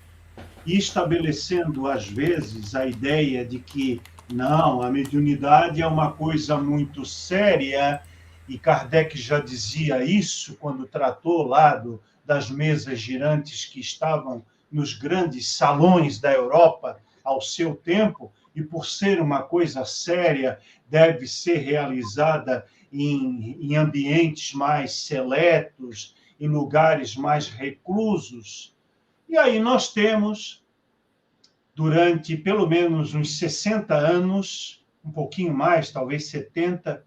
e estabelecendo, às vezes, a ideia de que, não, a mediunidade é uma coisa muito séria, e Kardec já dizia isso quando tratou lá das mesas girantes que estavam nos grandes salões da Europa ao seu tempo, e por ser uma coisa séria, deve ser realizada em ambientes mais seletos, em lugares mais reclusos. E aí nós temos, durante pelo menos uns 60 anos, um pouquinho mais, talvez 70,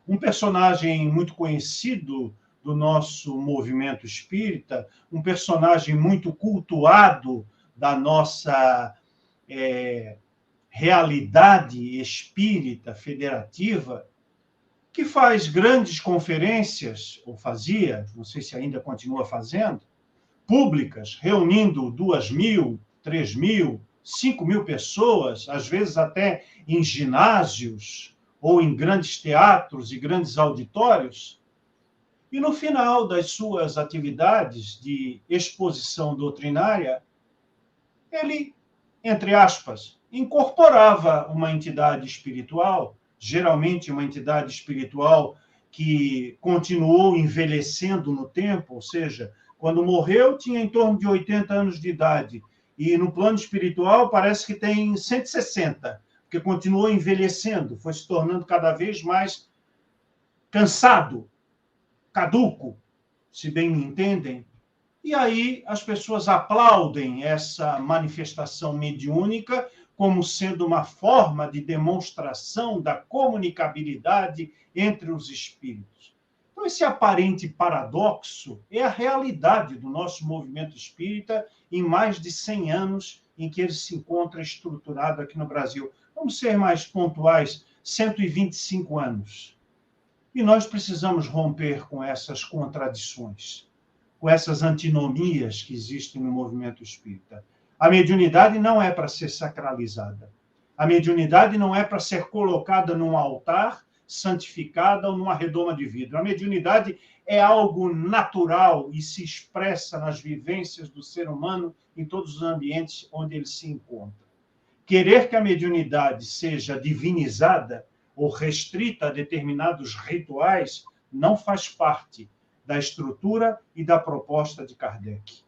um personagem muito conhecido do nosso movimento espírita, um personagem muito cultuado da nossa realidade espírita federativa, que faz grandes conferências, ou fazia, não sei se ainda continua fazendo, públicas, reunindo 2.000, 3.000, 5.000 pessoas, às vezes até em ginásios, ou em grandes teatros e grandes auditórios, e no final das suas atividades de exposição doutrinária, ele, entre aspas, incorporava uma entidade espiritual, geralmente uma entidade espiritual que continuou envelhecendo no tempo, ou seja, quando morreu tinha em torno de 80 anos de idade, e no plano espiritual parece que tem 160, porque continuou envelhecendo, foi se tornando cada vez mais cansado, caduco, se bem me entendem. E aí as pessoas aplaudem essa manifestação mediúnica como sendo uma forma de demonstração da comunicabilidade entre os espíritos. Então, esse aparente paradoxo é a realidade do nosso movimento espírita em mais de 100 anos em que ele se encontra estruturado aqui no Brasil. Vamos ser mais pontuais, 125 anos. E nós precisamos romper com essas contradições, com essas antinomias que existem no movimento espírita. A mediunidade não é para ser sacralizada. A mediunidade não é para ser colocada num altar, santificada ou numa redoma de vidro. A mediunidade é algo natural e se expressa nas vivências do ser humano em todos os ambientes onde ele se encontra. Querer que a mediunidade seja divinizada ou restrita a determinados rituais não faz parte da estrutura e da proposta de Kardec.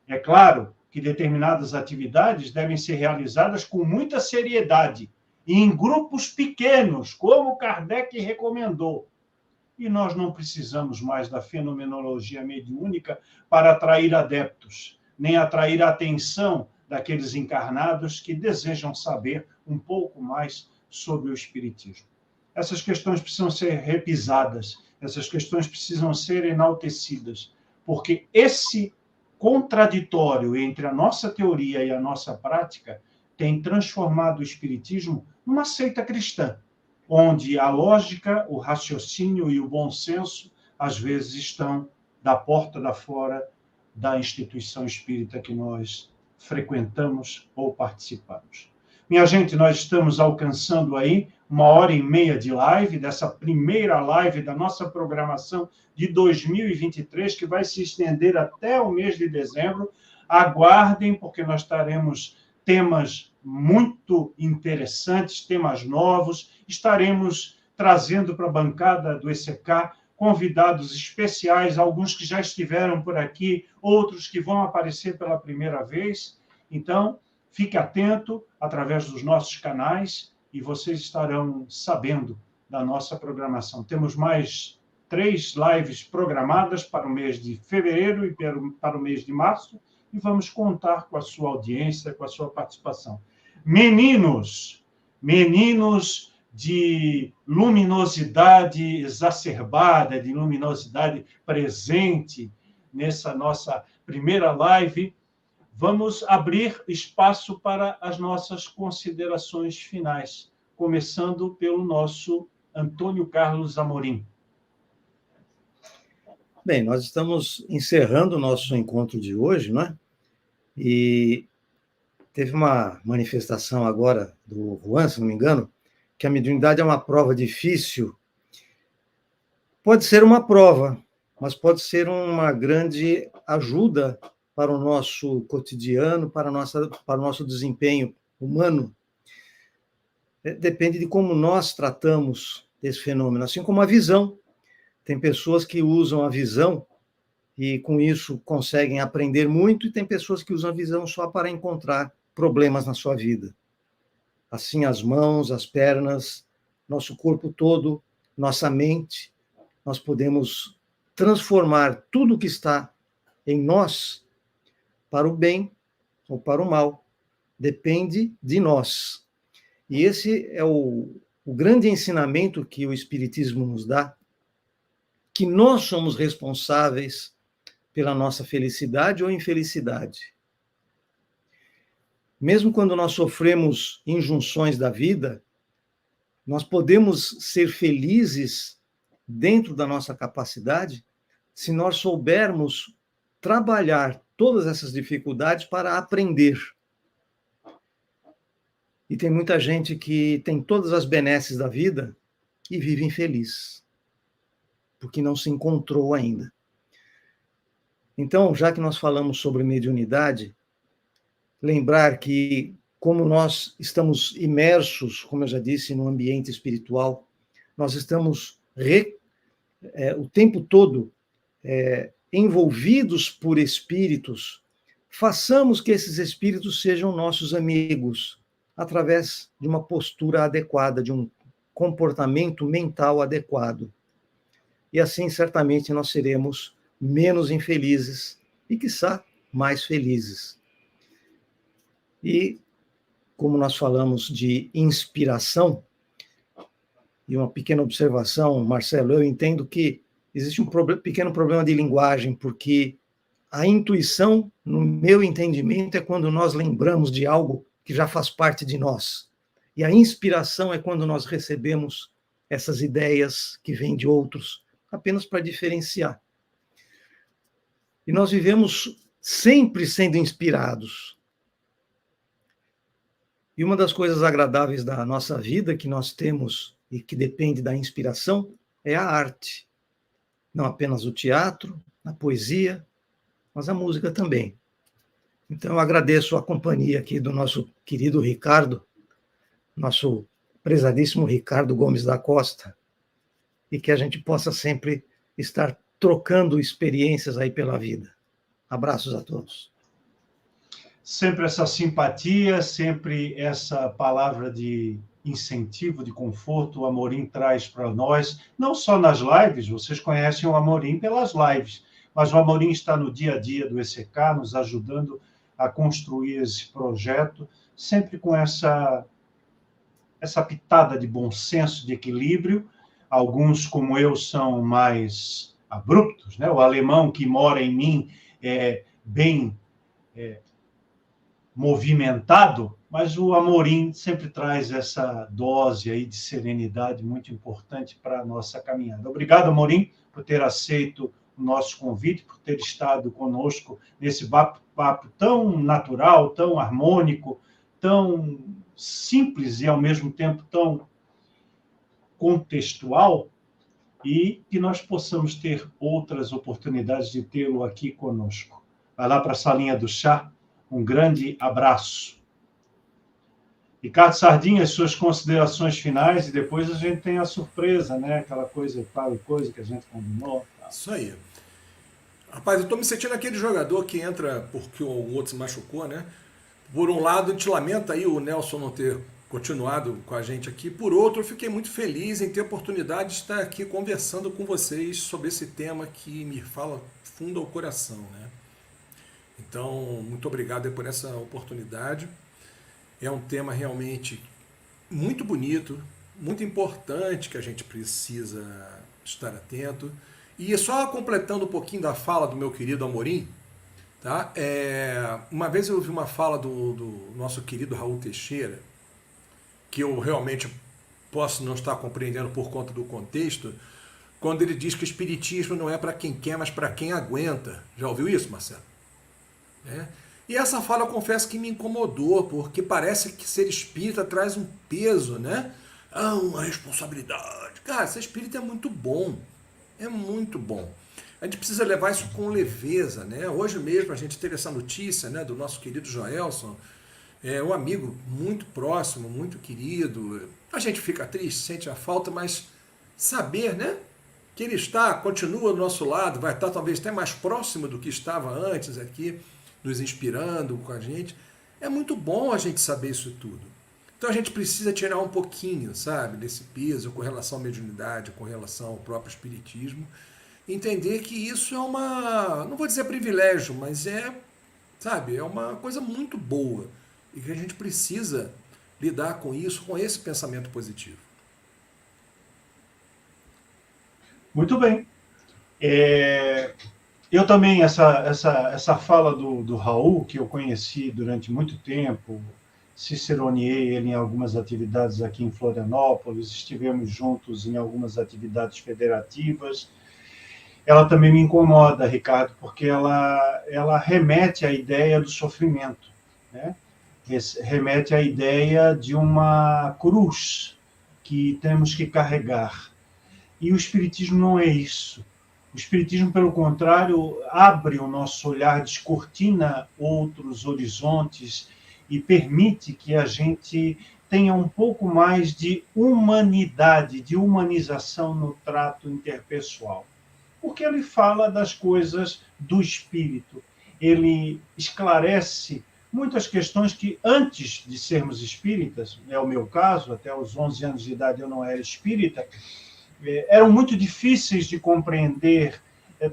É claro que determinadas atividades devem ser realizadas com muita seriedade e em grupos pequenos, como Kardec recomendou. E nós não precisamos mais da fenomenologia mediúnica para atrair adeptos, nem atrair a atenção daqueles encarnados que desejam saber um pouco mais sobre o espiritismo. Essas questões precisam ser repisadas, essas questões precisam ser enaltecidas, porque esse contraditório entre a nossa teoria e a nossa prática tem transformado o Espiritismo numa seita cristã, onde a lógica, o raciocínio e o bom senso, às vezes, estão da porta da fora da instituição espírita que nós frequentamos ou participamos. Minha gente, nós estamos alcançando aí 1h30 de live, dessa primeira live da nossa programação de 2023, que vai se estender até o mês de dezembro. Aguardem, porque nós teremos temas muito interessantes, temas novos. Estaremos trazendo para a bancada do ECK convidados especiais, alguns que já estiveram por aqui, outros que vão aparecer pela primeira vez. Então, fique atento através dos nossos canais e vocês estarão sabendo da nossa programação. Temos mais 3 lives programadas para o mês de fevereiro e para o mês de março, e vamos contar com a sua audiência, com a sua participação. Meninos de luminosidade exacerbada, de luminosidade presente nessa nossa primeira live, vamos abrir espaço para as nossas considerações finais, começando pelo nosso Antônio Carlos Amorim. Bem, nós estamos encerrando o nosso encontro de hoje, não é? E teve uma manifestação agora do Juan, se não me engano, que a mediunidade é uma prova difícil. Pode ser uma prova, mas pode ser uma grande ajuda para o nosso cotidiano, para o nosso desempenho humano. Depende de como nós tratamos desse fenômeno, assim como a visão. Tem pessoas que usam a visão e, com isso, conseguem aprender muito, e tem pessoas que usam a visão só para encontrar problemas na sua vida. Assim, as mãos, as pernas, nosso corpo todo, nossa mente, nós podemos transformar tudo que está em nós para o bem ou para o mal. Depende de nós. E esse é o grande ensinamento que o Espiritismo nos dá, que nós somos responsáveis pela nossa felicidade ou infelicidade. Mesmo quando nós sofremos injunções da vida, nós podemos ser felizes dentro da nossa capacidade se nós soubermos trabalhar todas essas dificuldades para aprender. E tem muita gente que tem todas as benesses da vida e vive infeliz, porque não se encontrou ainda. Então, já que nós falamos sobre mediunidade, lembrar que, como nós estamos imersos, como eu já disse, no ambiente espiritual, nós estamos o tempo todo envolvidos por espíritos. Façamos que esses espíritos sejam nossos amigos, através de uma postura adequada, de um comportamento mental adequado. E assim, certamente, nós seremos menos infelizes e, quiçá, mais felizes. E, como nós falamos de inspiração, e uma pequena observação, Marcelo, eu entendo que existe um pequeno problema de linguagem, porque a intuição, no meu entendimento, é quando nós lembramos de algo que já faz parte de nós. E a inspiração é quando nós recebemos essas ideias que vêm de outros, apenas para diferenciar. E nós vivemos sempre sendo inspirados. E uma das coisas agradáveis da nossa vida que nós temos e que depende da inspiração é a arte. Não apenas o teatro, a poesia, mas a música também. Então, eu agradeço a companhia aqui do nosso querido Ricardo, nosso prezadíssimo Ricardo Gomes da Costa, e que a gente possa sempre estar trocando experiências aí pela vida. Abraços a todos. Sempre essa simpatia, sempre essa palavra de incentivo, de conforto, o Amorim traz para nós, não só nas lives, vocês conhecem o Amorim pelas lives, mas o Amorim está no dia a dia do ECK, nos ajudando a construir esse projeto, sempre com essa pitada de bom senso, de equilíbrio. Alguns, como eu, são mais abruptos, né? O alemão que mora em mim é bem movimentado, mas o Amorim sempre traz essa dose aí de serenidade muito importante para a nossa caminhada. Obrigado, Amorim, por ter aceito o nosso convite, por ter estado conosco nesse papo tão natural, tão harmônico, tão simples e, ao mesmo tempo, tão contextual, e que nós possamos ter outras oportunidades de tê-lo aqui conosco. Vai lá para a salinha do chá. Um grande abraço. Ricardo Sardinha, as suas considerações finais, e depois a gente tem a surpresa, né? Aquela coisa, tal e coisa que a gente combinou. Tá? Isso aí. Rapaz, eu tô me sentindo aquele jogador que entra porque o outro se machucou, né? Por um lado, a gente lamenta aí o Nelson não ter continuado com a gente aqui. Por outro, eu fiquei muito feliz em ter a oportunidade de estar aqui conversando com vocês sobre esse tema que me fala fundo ao coração, né? Então, muito obrigado por essa oportunidade. É um tema realmente muito bonito, muito importante, que a gente precisa estar atento. E só completando um pouquinho da fala do meu querido Amorim, tá? Uma vez eu ouvi uma fala do nosso querido Raul Teixeira, que eu realmente posso não estar compreendendo por conta do contexto, quando ele diz que o espiritismo não é para quem quer, mas para quem aguenta. Já ouviu isso, Marcelo? E essa fala, eu confesso que me incomodou, porque parece que ser espírita traz um peso, né? Uma responsabilidade. Cara, ser espírita é muito bom. É muito bom. A gente precisa levar isso com leveza, né? Hoje mesmo a gente teve essa notícia, né, do nosso querido Joelson, um amigo muito próximo, muito querido. A gente fica triste, sente a falta, mas saber, né, que ele continua do nosso lado, vai estar talvez até mais próximo do que estava antes aqui, nos inspirando com a gente. É muito bom a gente saber isso tudo. Então a gente precisa tirar um pouquinho, sabe, desse peso com relação à mediunidade, com relação ao próprio espiritismo, entender que isso é não vou dizer privilégio, mas sabe, é uma coisa muito boa e que a gente precisa lidar com isso, com esse pensamento positivo. Muito bem. Eu também, essa fala do Raul, que eu conheci durante muito tempo, ciceroneei ele em algumas atividades aqui em Florianópolis, estivemos juntos em algumas atividades federativas. Ela também me incomoda, Ricardo, porque ela remete à ideia do sofrimento, né? Remete à ideia de uma cruz que temos que carregar. E o Espiritismo não é isso. O Espiritismo, pelo contrário, abre o nosso olhar, descortina outros horizontes e permite que a gente tenha um pouco mais de humanidade, de humanização no trato interpessoal. Porque ele fala das coisas do espírito. Ele esclarece muitas questões que, antes de sermos espíritas, é o meu caso, até os 11 anos de idade eu não era espírita, eram muito difíceis de compreender,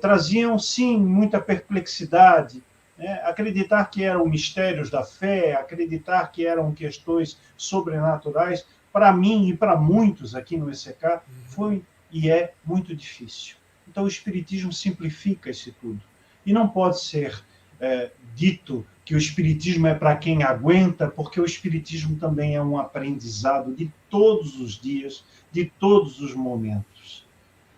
traziam, sim, muita perplexidade, né? Acreditar que eram mistérios da fé, acreditar que eram questões sobrenaturais, para mim e para muitos aqui no ECK, foi e é muito difícil. Então, o Espiritismo simplifica isso tudo. E não pode ser dito que o Espiritismo é para quem aguenta, porque o Espiritismo também é um aprendizado de todos os dias, de todos os momentos.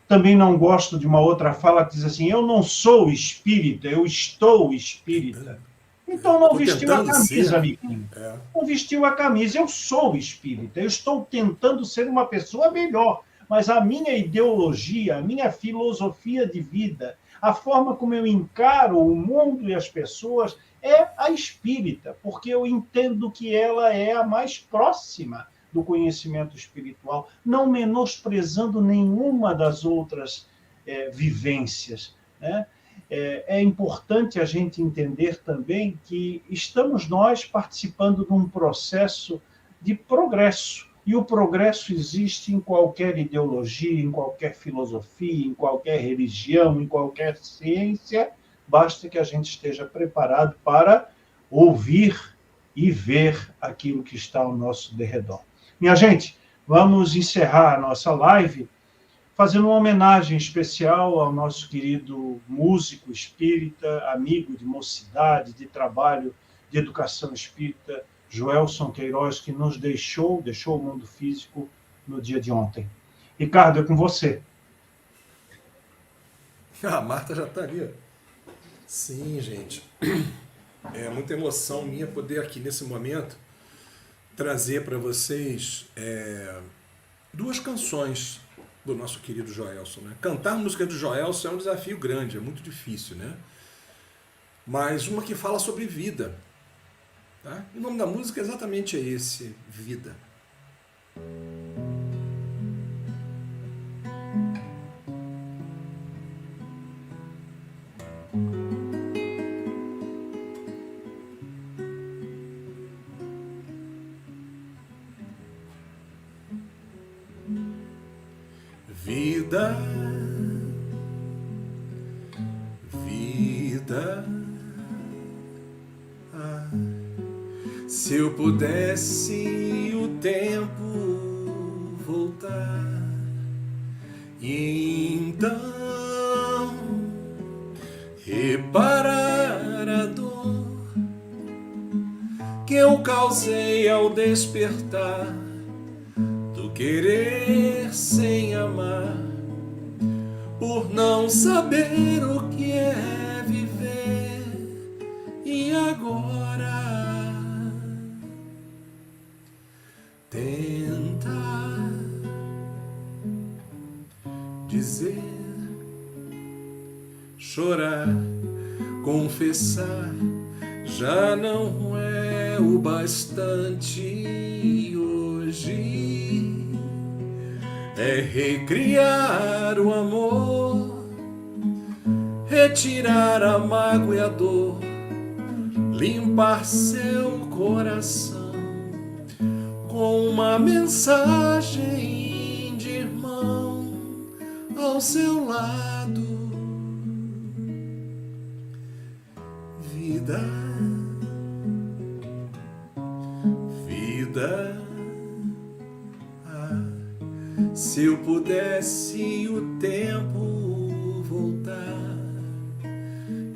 Também não gosto de uma outra fala que diz assim, eu não sou espírita, eu estou espírita. Então não vestiu a camisa, amiguinho. Não vestiu a camisa, eu sou espírita, eu estou tentando ser uma pessoa melhor, mas a minha ideologia, a minha filosofia de vida, a forma como eu encaro o mundo e as pessoas é a espírita, porque eu entendo que ela é a mais próxima do conhecimento espiritual, não menosprezando nenhuma das outras vivências, né? É importante a gente entender também que estamos nós participando de um processo de progresso, e o progresso existe em qualquer ideologia, em qualquer filosofia, em qualquer religião, em qualquer ciência, basta que a gente esteja preparado para ouvir e ver aquilo que está ao nosso derredor. Minha gente, vamos encerrar a nossa live fazendo uma homenagem especial ao nosso querido músico espírita, amigo de mocidade, de trabalho, de educação espírita, Joelson Queiroz, que nos deixou o mundo físico no dia de ontem. Ricardo, é com você. A Marta já está ali. Sim, gente. É muita emoção minha poder aqui nesse momento trazer para vocês duas canções do nosso querido Joelson, né? Cantar música do Joelson é um desafio grande, é muito difícil, né? Mas uma que fala sobre vida, tá? E o nome da música exatamente é esse, Vida. Vida, vida, se eu pudesse o tempo voltar, e então reparar a dor que eu causei ao despertar do querer sem amar, por não saber o que é viver. E agora tentar dizer, chorar, confessar, já não é o bastante hoje. É recriar o amor, retirar a mágoa e a dor, limpar seu coração com uma mensagem de irmão ao seu lado. Vida, vida, se eu pudesse o tempo voltar,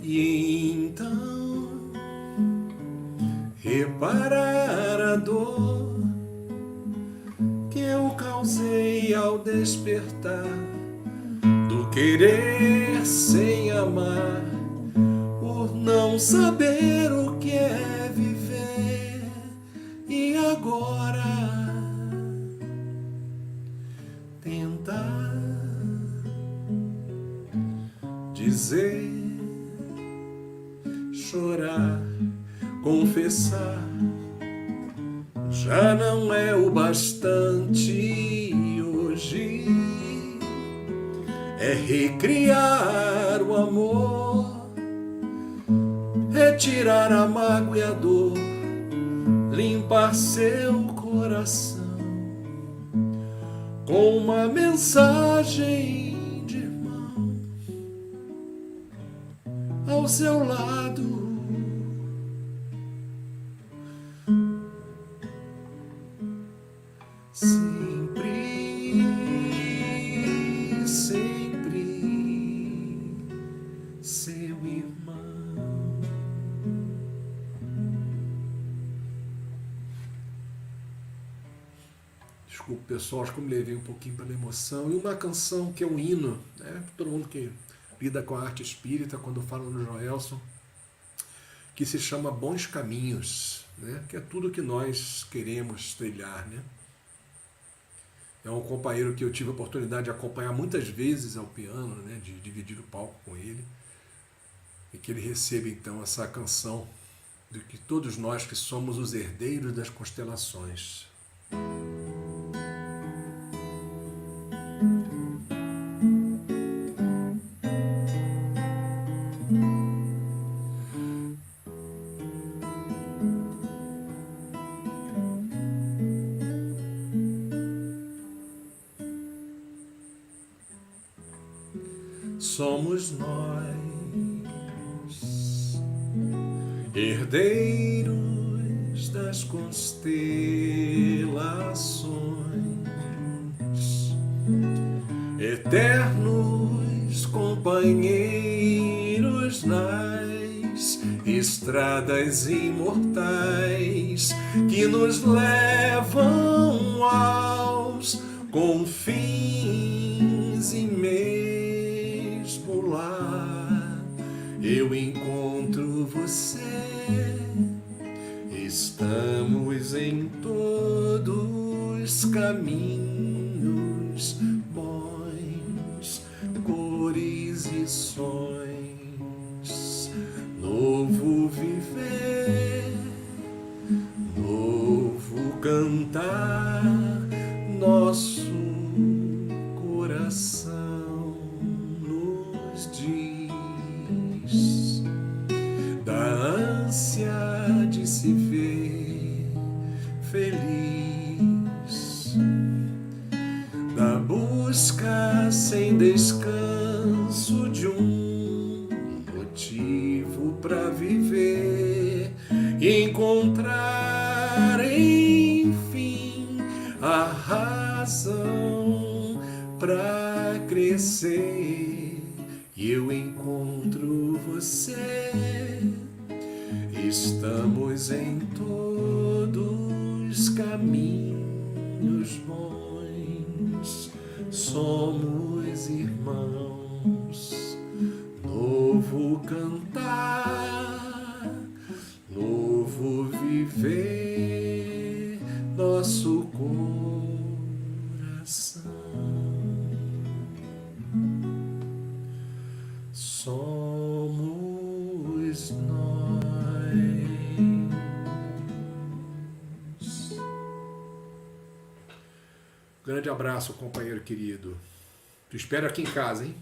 e então reparar a dor que eu causei ao despertar do querer sem amar, por não saber o que é viver. E agora tentar dizer, chorar, confessar, já não é o bastante hoje. É recriar o amor, retirar a mágoa e a dor, limpar seu coração com uma mensagem de irmão ao seu lado. Sempre, sempre seu irmão. Desculpa, pessoal, acho que eu me levei um pouquinho pela emoção. E uma canção que é um hino, né? Todo mundo que lida com a arte espírita, quando fala no Joelson, que se chama Bons Caminhos, né? Que é tudo que nós queremos trilhar, né? É um companheiro que eu tive a oportunidade de acompanhar muitas vezes ao piano, né? De dividir o palco com ele, e que ele receba então essa canção de que todos nós que somos os herdeiros das constelações. Somos nós, herdeiros das constelações, eternos companheiros nas estradas imortais que nos levam aos confins, e mesmo lá eu encontro você. Estamos em todos caminhos bons, cores e sons, novo viver, novo cantar, nosso coração nos diz da ânsia de se ver feliz, da busca sem descanso de um motivo para viver e encontrar enfim a razão para crescer. E eu encontro você. Estamos em todos caminhos bons, somos irmãos, novo cantar, novo viver, nosso coração. Somos nós. Grande abraço, companheiro querido. Te espero aqui em casa, hein?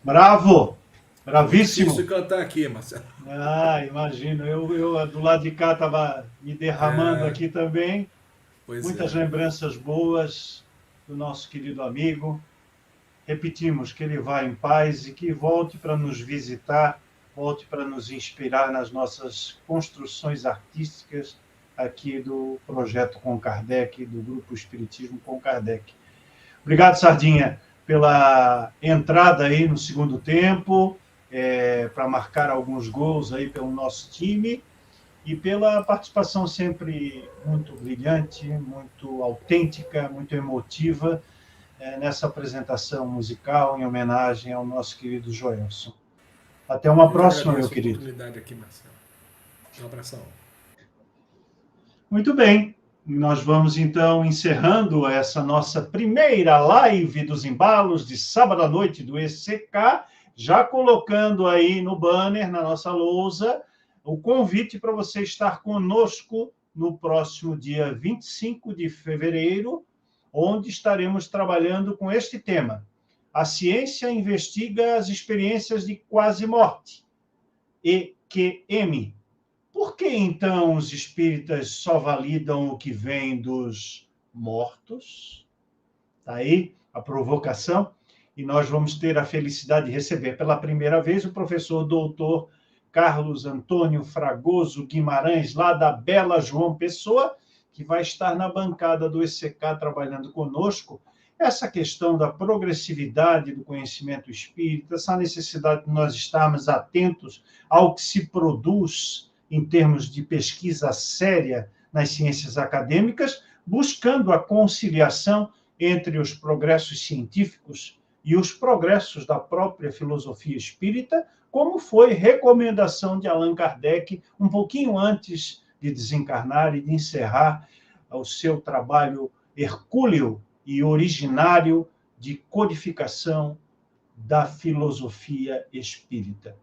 Bravo! Bravíssimo! Preciso cantar aqui, Marcelo. Ah, imagino. Eu do lado de cá estava me derramando aqui também. Muitas lembranças boas do nosso querido amigo. Repetimos que ele vá em paz e que volte para nos visitar, volte para nos inspirar nas nossas construções artísticas aqui do Projeto com Kardec, do Grupo Espiritismo com Kardec. Obrigado, Sardinha, pela entrada aí no segundo tempo, para marcar alguns gols aí pelo nosso time e pela participação sempre muito brilhante, muito autêntica, muito emotiva nessa apresentação musical em homenagem ao nosso querido Joelson. Até uma próxima, meu querido. Oportunidade aqui, Marcelo. Um abração. Muito bem. Nós vamos, então, encerrando essa nossa primeira live dos embalos de sábado à noite do ECK, já colocando aí no banner, na nossa lousa, o convite para você estar conosco no próximo dia 25 de fevereiro, onde estaremos trabalhando com este tema. A ciência investiga as experiências de quase morte, EQM. Por que, então, os espíritas só validam o que vem dos mortos? Está aí a provocação. E nós vamos ter a felicidade de receber pela primeira vez o professor doutor Carlos Antônio Fragoso Guimarães, lá da Bela João Pessoa, que vai estar na bancada do ECK trabalhando conosco essa questão da progressividade do conhecimento espírita, essa necessidade de nós estarmos atentos ao que se produz em termos de pesquisa séria nas ciências acadêmicas, buscando a conciliação entre os progressos científicos e os progressos da própria filosofia espírita, como foi recomendação de Allan Kardec um pouquinho antes de desencarnar e de encerrar o seu trabalho hercúleo e originário de codificação da filosofia espírita.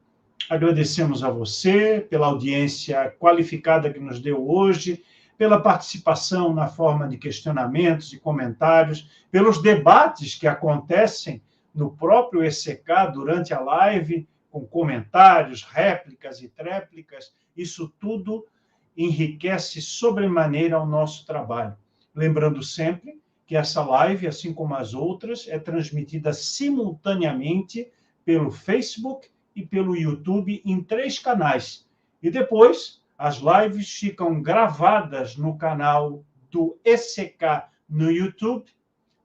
Agradecemos a você pela audiência qualificada que nos deu hoje, pela participação na forma de questionamentos e comentários, pelos debates que acontecem no próprio ECK durante a live, com comentários, réplicas e tréplicas. Isso tudo enriquece sobremaneira o nosso trabalho. Lembrando sempre que essa live, assim como as outras, é transmitida simultaneamente pelo Facebook e pelo YouTube em 3 canais. E depois, as lives ficam gravadas no canal do ECK no YouTube,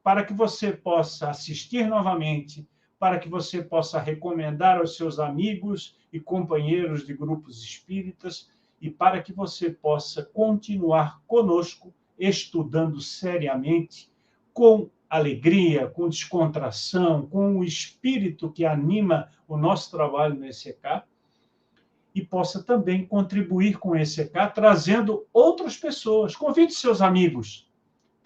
para que você possa assistir novamente, para que você possa recomendar aos seus amigos e companheiros de grupos espíritas e para que você possa continuar conosco, estudando seriamente, com alegria, com descontração, com o espírito que anima o nosso trabalho no ECK, e possa também contribuir com o ECK, trazendo outras pessoas. Convide seus amigos,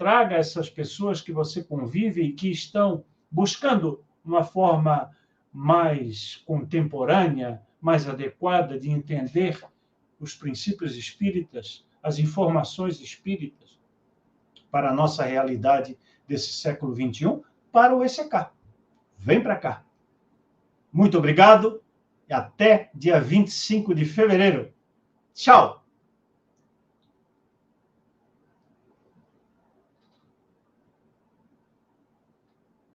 traga essas pessoas que você convive e que estão buscando uma forma mais contemporânea, mais adequada de entender os princípios espíritas, as informações espíritas para a nossa realidade desse século XXI, para o ECK. Vem para cá. Muito obrigado e até dia 25 de fevereiro. Tchau!